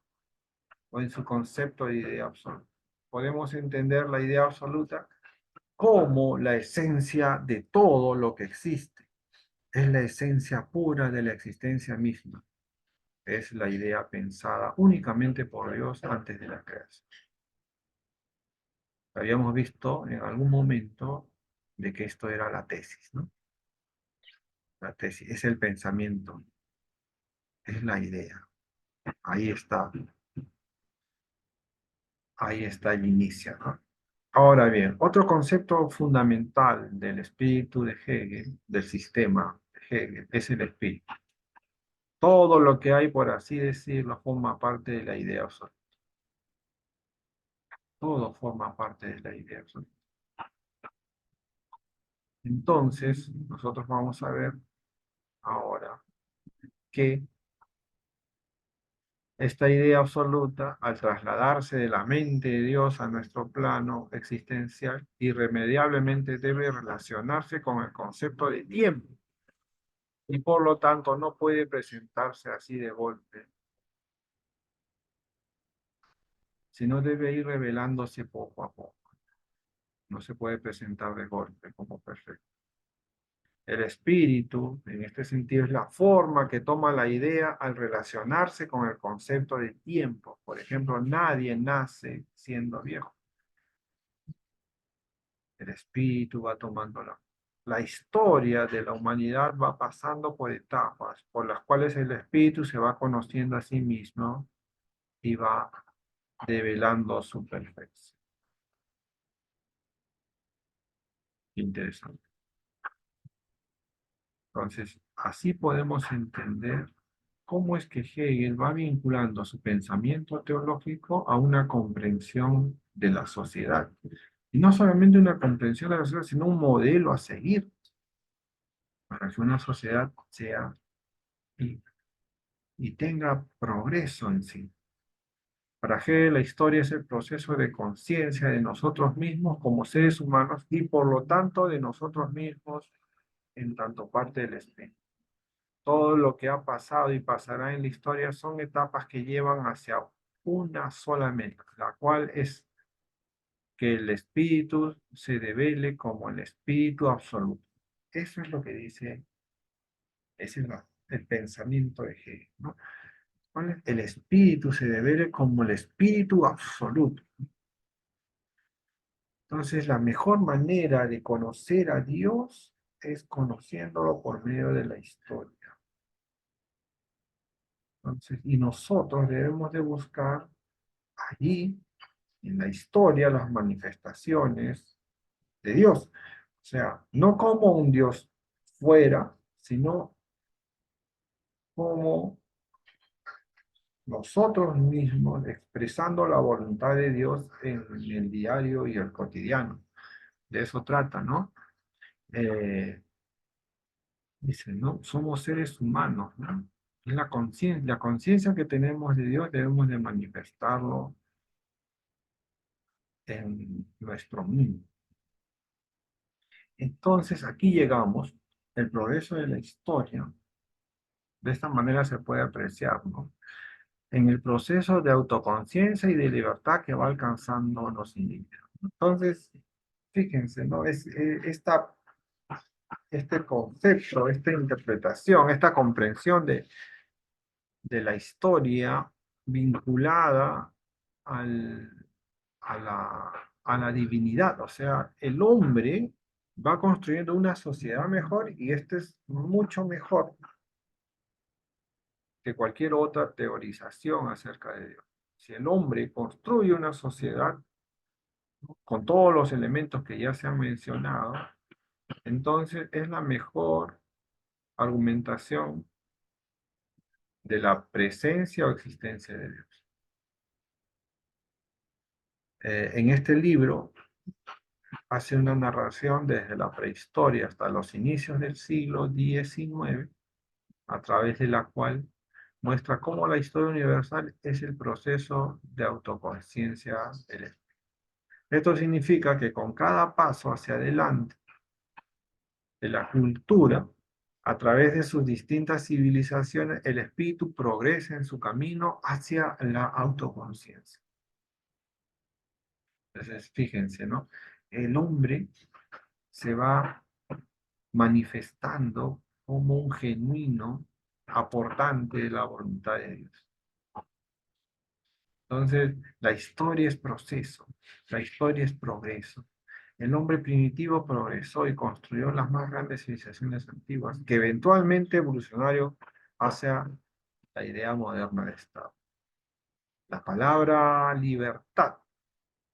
o en su concepto de idea absoluta. Podemos entender la idea absoluta como la esencia de todo lo que existe. Es la esencia pura de la existencia misma. Es la idea pensada únicamente por Dios antes de la creación. Habíamos visto en algún momento de que esto era la tesis, ¿no? La tesis es el pensamiento, es la idea. Ahí está el inicio, ¿no? Ahora bien, otro concepto fundamental del espíritu de Hegel, del sistema de Hegel, es el espíritu. Todo lo que hay, por así decirlo, forma parte de la idea absoluta. Todo forma parte de la idea absoluta. Entonces, nosotros vamos a ver ahora que esta idea absoluta, al trasladarse de la mente de Dios a nuestro plano existencial, irremediablemente debe relacionarse con el concepto de tiempo y por lo tanto no puede presentarse así de golpe, sino debe ir revelándose poco a poco. No se puede presentar de golpe como perfecto. El espíritu, en este sentido, es la forma que toma la idea al relacionarse con el concepto de tiempo. Por ejemplo, nadie nace siendo viejo. El espíritu va tomando la historia de la humanidad, va pasando por etapas, por las cuales el espíritu se va conociendo a sí mismo y va develando su perfección. Interesante. Entonces, así podemos entender cómo es que Hegel va vinculando su pensamiento teológico a una comprensión de la sociedad. Y no solamente una comprensión de la sociedad, sino un modelo a seguir para que una sociedad sea y, y tenga progreso en sí. Para Hegel, la historia es el proceso de conciencia de nosotros mismos como seres humanos y por lo tanto de nosotros mismos en tanto parte del espíritu. Todo lo que ha pasado y pasará en la historia son etapas que llevan hacia una sola meta, la cual es que el espíritu se devele como el espíritu absoluto. Eso es lo que dice, ese es el pensamiento de Hegel, ¿no? El espíritu se devele como el espíritu absoluto. Entonces, la mejor manera de conocer a Dios es conociéndolo por medio de la historia. Entonces, y nosotros debemos de buscar allí, en la historia, las manifestaciones de Dios. O sea, no como un Dios fuera, sino como nosotros mismos expresando la voluntad de Dios en el diario y el cotidiano. De eso trata, ¿no? Dice, ¿no? Somos seres humanos, ¿no? Es la conciencia que tenemos de Dios debemos de manifestarlo en nuestro mundo. Entonces, aquí llegamos, el progreso de la historia, de esta manera se puede apreciar, ¿no? En el proceso de autoconciencia y de libertad que va alcanzando los individuos. Entonces, fíjense, ¿no? Este concepto, esta interpretación, esta comprensión de la historia vinculada al, a la divinidad. O sea, el hombre va construyendo una sociedad mejor y este es mucho mejor que cualquier otra teorización acerca de Dios. Si el hombre construye una sociedad con todos los elementos que ya se han mencionado, entonces es la mejor argumentación de la presencia o existencia de Dios. En este libro hace una narración desde la prehistoria hasta los inicios del siglo XIX, a través de la cual muestra cómo la historia universal es el proceso de autoconciencia del espíritu. Esto significa que con cada paso hacia adelante de la cultura, a través de sus distintas civilizaciones, el espíritu progresa en su camino hacia la autoconciencia. Entonces, fíjense, ¿no? El hombre se va manifestando como un genuino aportante de la voluntad de Dios. Entonces, la historia es proceso, la historia es progreso. El hombre primitivo progresó y construyó las más grandes civilizaciones antiguas, que eventualmente evolucionaron hacia la idea moderna de Estado. La palabra libertad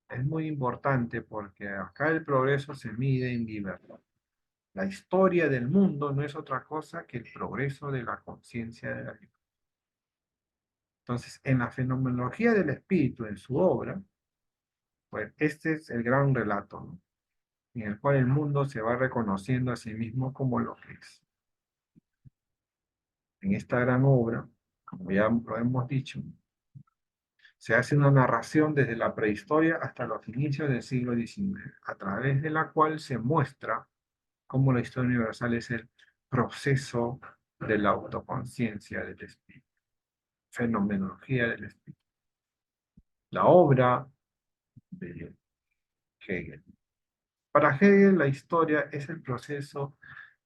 es muy importante porque acá el progreso se mide en libertad. La historia del mundo no es otra cosa que el progreso de la conciencia de la libertad. Entonces, en la fenomenología del espíritu, en su obra, pues este es el gran relato, ¿no? En el cual el mundo se va reconociendo a sí mismo como lo que es. En esta gran obra, como ya lo hemos dicho, se hace una narración desde la prehistoria hasta los inicios del siglo XIX, a través de la cual se muestra cómo la historia universal es el proceso de la autoconciencia del espíritu, fenomenología del espíritu. La obra de Hegel. Para Hegel, la historia es el proceso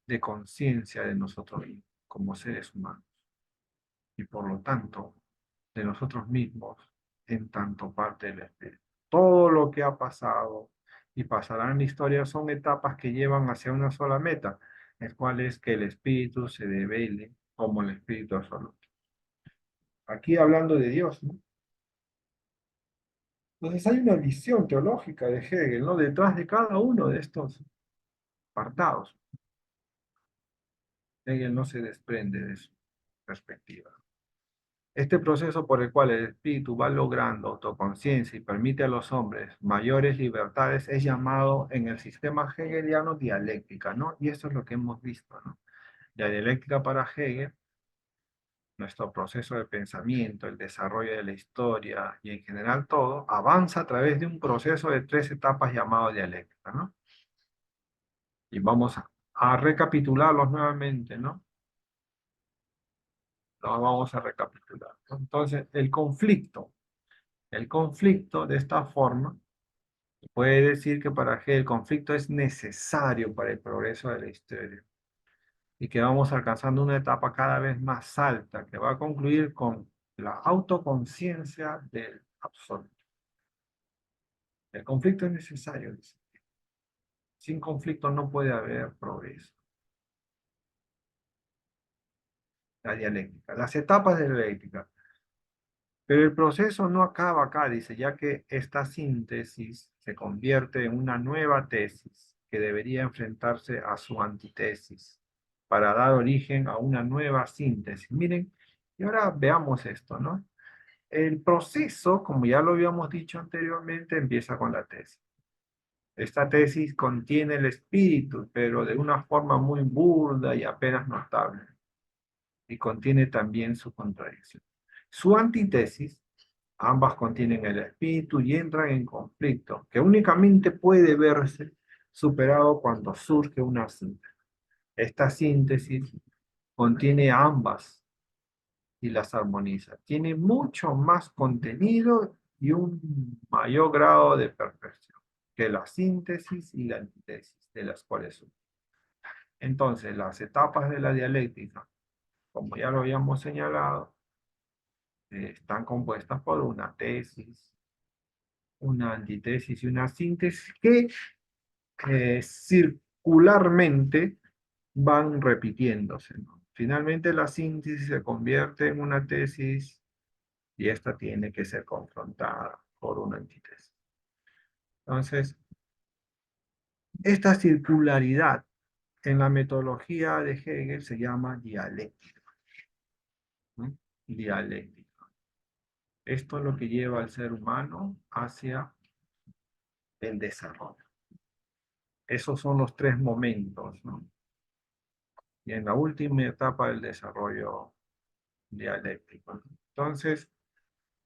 de conciencia de nosotros como seres humanos y por lo tanto de nosotros mismos en tanto parte del espíritu. Todo lo que ha pasado y pasará en la historia son etapas que llevan hacia una sola meta, el cual es que el espíritu se devele como el espíritu absoluto. Aquí hablando de Dios, ¿no? Entonces hay una visión teológica de Hegel, ¿no? Detrás de cada uno de estos apartados. Hegel no se desprende de su perspectiva. Este proceso por el cual el espíritu va logrando autoconciencia y permite a los hombres mayores libertades es llamado en el sistema hegeliano dialéctica, ¿no? Y esto es lo que hemos visto, ¿no? La dialéctica para Hegel, nuestro proceso de pensamiento, el desarrollo de la historia y en general todo, avanza a través de un proceso de tres etapas llamado dialéctica, ¿no? Y vamos a recapitularlos nuevamente, ¿no? Lo vamos a recapitular, ¿no? Entonces, el conflicto de esta forma puede decir que para Hegel el conflicto es necesario para el progreso de la historia y que vamos alcanzando una etapa cada vez más alta que va a concluir con la autoconciencia del absoluto. El conflicto es necesario, dice. Sin conflicto no puede haber progreso. La dialéctica, las etapas de la dialéctica. Pero el proceso no acaba acá, dice, ya que esta síntesis se convierte en una nueva tesis que debería enfrentarse a su antítesis para dar origen a una nueva síntesis. Miren, y ahora veamos esto, ¿no? El proceso, como ya lo habíamos dicho anteriormente, empieza con la tesis. Esta tesis contiene el espíritu, pero de una forma muy burda y apenas notable, y contiene también su contradicción. Su antítesis, ambas contienen el espíritu y entran en conflicto, que únicamente puede verse superado cuando surge una síntesis. Esta síntesis contiene ambas y las armoniza. Tiene mucho más contenido y un mayor grado de perfección que la síntesis y la antítesis, de las cuales son. Entonces, las etapas de la dialéctica, como ya lo habíamos señalado, están compuestas por una tesis, una antítesis y una síntesis que circularmente van repitiéndose, ¿no? Finalmente la síntesis se convierte en una tesis y esta tiene que ser confrontada por una antítesis. Entonces, esta circularidad en la metodología de Hegel se llama dialéctica, ¿no? Dialéctica. Esto es lo que lleva al ser humano hacia el desarrollo. Esos son los tres momentos, ¿no? Y en la última etapa del desarrollo dialéctico, ¿no? Entonces,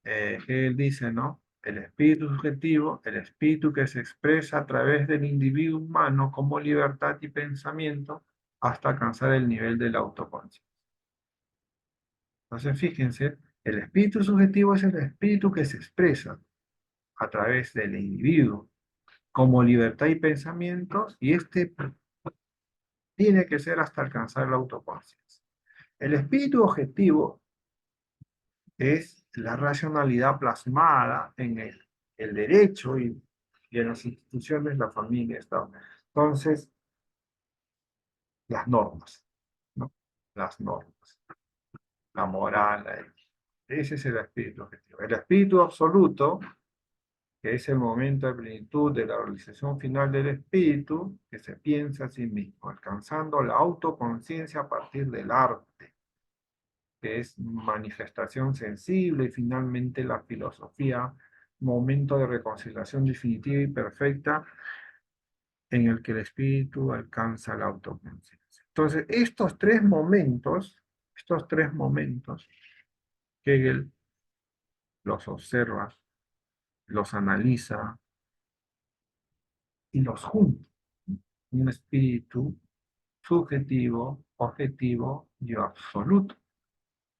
Hegel dice, ¿no? El espíritu subjetivo, el espíritu que se expresa a través del individuo humano como libertad y pensamiento hasta alcanzar el nivel de la autoconciencia. Entonces, fíjense, el espíritu subjetivo es el espíritu que se expresa a través del individuo como libertad y pensamiento, y este tiene que ser hasta alcanzar la autoconciencia. El espíritu objetivo es la racionalidad plasmada en el derecho y en las instituciones, la familia, Estado. Entonces, las normas, ¿no? Las normas, la moral, la ética. Ese es el espíritu objetivo. El espíritu absoluto, que es el momento de plenitud de la realización final del espíritu, que se piensa a sí mismo, alcanzando la autoconciencia a partir del arte, que es manifestación sensible, y finalmente la filosofía, momento de reconciliación definitiva y perfecta en el que el espíritu alcanza la autoconciencia. Entonces, estos tres momentos, Hegel los observa, los analiza y los junta. Un espíritu subjetivo, objetivo y absoluto,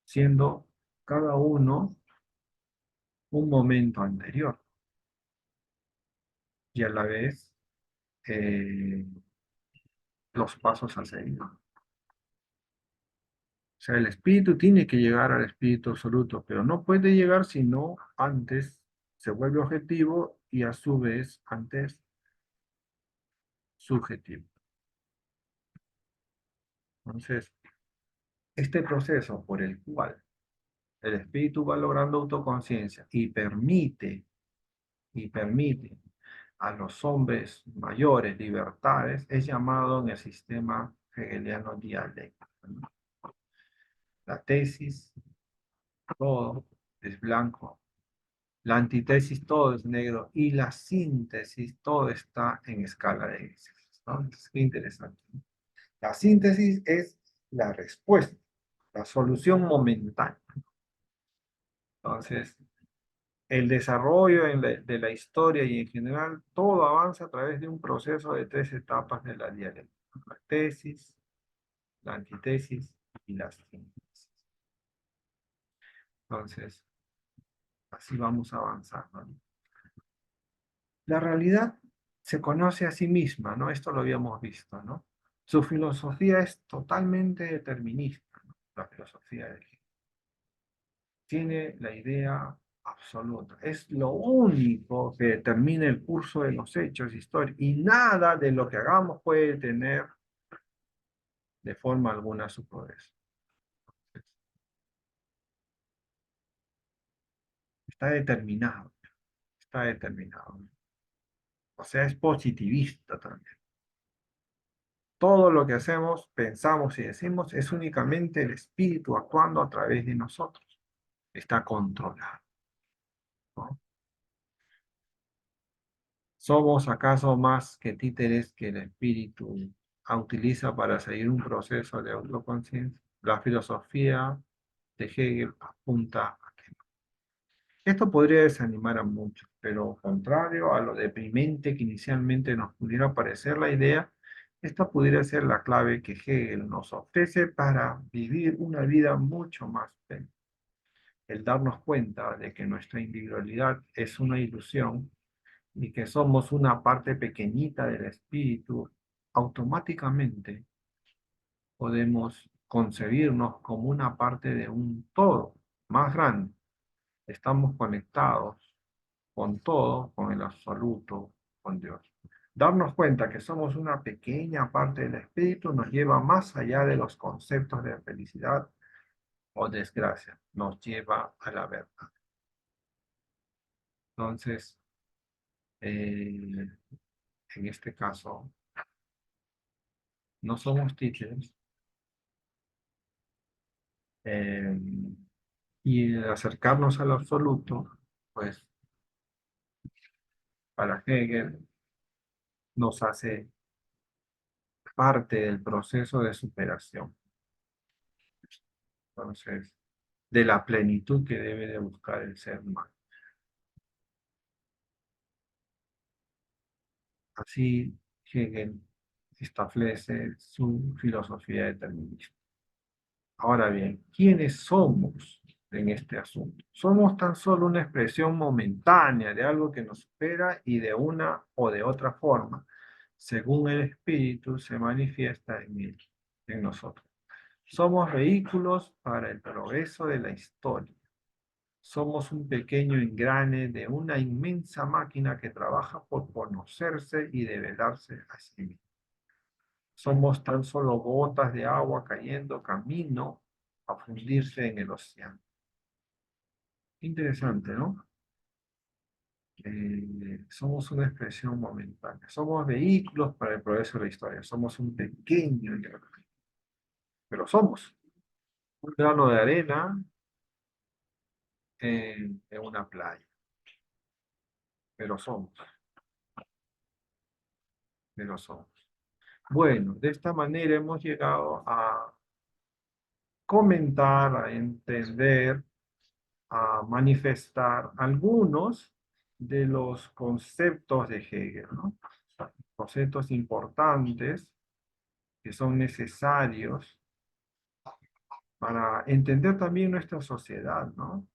siendo cada uno un momento anterior y a la vez eh, los pasos a seguir. O sea, el espíritu tiene que llegar al espíritu absoluto, pero no puede llegar si no antes se vuelve objetivo y a su vez antes subjetivo. Entonces, este proceso por el cual el espíritu va logrando autoconciencia y permite y permite a los hombres mayores libertades es llamado en el sistema hegeliano dialéctico, ¿no? La tesis, todo es blanco. La antítesis, todo es negro. Y la síntesis, todo está en escala de grises, ¿no? Entonces, qué interesante, ¿no? La síntesis es la respuesta, la solución momentánea. Entonces, el desarrollo de la historia y en general, todo avanza a través de un proceso de tres etapas de la dialéctica. La tesis, la antítesis y la síntesis. Entonces, así vamos avanzando, ¿no? La realidad se conoce a sí misma, ¿no? Esto lo habíamos visto, ¿no? Su filosofía es totalmente determinista, ¿no? La filosofía de Hegel. Tiene la idea absoluta. Es lo único que determina el curso de los hechos históricos y nada de lo que hagamos puede tener de forma alguna su progreso. Está determinado, está determinado. O sea, es positivista también. Todo lo que hacemos, pensamos y decimos es únicamente el espíritu actuando a través de nosotros. Está controlado, ¿no? ¿Somos acaso más que títeres que el espíritu utiliza para seguir un proceso de autoconciencia? La filosofía de Hegel apunta a que no. Esto podría desanimar a muchos, pero contrario a lo deprimente que inicialmente nos pudiera parecer la idea, esta pudiera ser la clave que Hegel nos ofrece para vivir una vida mucho más plena. El darnos cuenta de que nuestra individualidad es una ilusión y que somos una parte pequeñita del espíritu, automáticamente podemos concebirnos como una parte de un todo más grande. Estamos conectados con todo, con el absoluto, con Dios. Darnos cuenta que somos una pequeña parte del espíritu nos lleva más allá de los conceptos de felicidad o desgracia, nos lleva a la verdad. Entonces, en este caso, no somos teachers, eh, y acercarnos al absoluto, pues para Hegel nos hace parte del proceso de superación. Entonces, de la plenitud que debe de buscar el ser humano. Así Hegel establece su filosofía determinista. Ahora bien, ¿quiénes somos en este asunto? Somos tan solo una expresión momentánea de algo que nos supera y de una o de otra forma, según el espíritu se manifiesta en él, en nosotros. Somos vehículos para el progreso de la historia. Somos un pequeño engrane de una inmensa máquina que trabaja por conocerse y develarse a sí misma. Somos tan solo gotas de agua cayendo camino a fundirse en el océano. Interesante, ¿no? Somos una expresión momentánea. Somos vehículos para el progreso de la historia. Somos un pequeño engrane, pero somos un grano de arena en una playa. Pero somos, pero somos. Bueno, de esta manera hemos llegado a comentar, a entender, a manifestar algunos de los conceptos de Hegel, ¿no? Conceptos importantes que son necesarios para entender también nuestra sociedad, ¿no?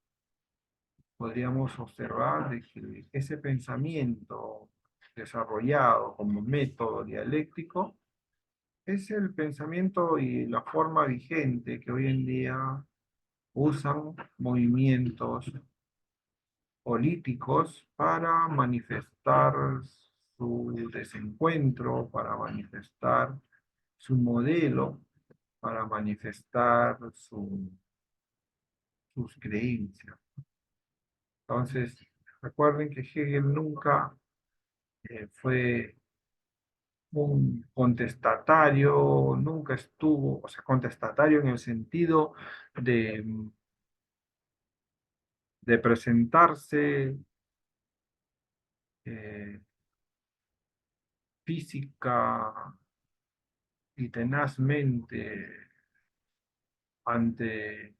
Podríamos observar de que ese pensamiento desarrollado como método dialéctico es el pensamiento y la forma vigente que hoy en día usan movimientos políticos para manifestar su desencuentro, para manifestar su modelo, para manifestar sus creencias. Entonces, Recuerden que Hegel nunca fue un contestatario, nunca estuvo, o sea, contestatario en el sentido de, de presentarse eh, física y tenazmente ante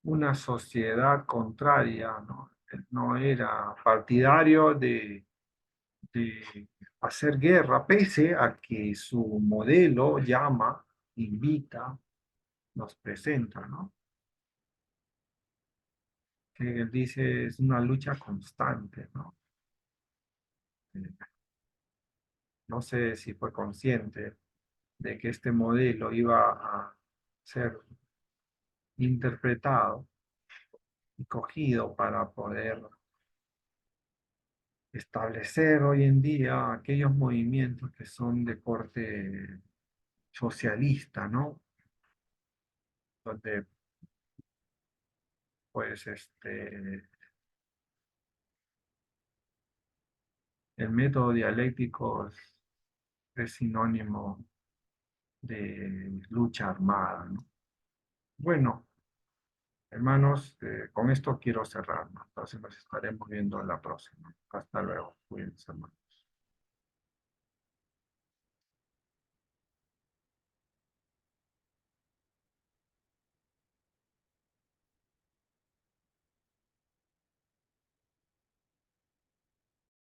una sociedad contraria, ¿no? Él no era partidario de hacer guerra, pese a que su modelo llama, invita, nos presenta, ¿no? Que él dice es una lucha constante, ¿no? No sé si fue consciente de que este modelo iba a ser interpretado y cogido para poder establecer hoy en día aquellos movimientos que son de corte socialista, ¿no? Donde, pues, el método dialéctico es sinónimo de lucha armada, ¿no? Bueno, hermanos, con esto quiero cerrar, ¿no? Entonces nos estaremos viendo en la próxima. Hasta luego. Cuídense, hermanos.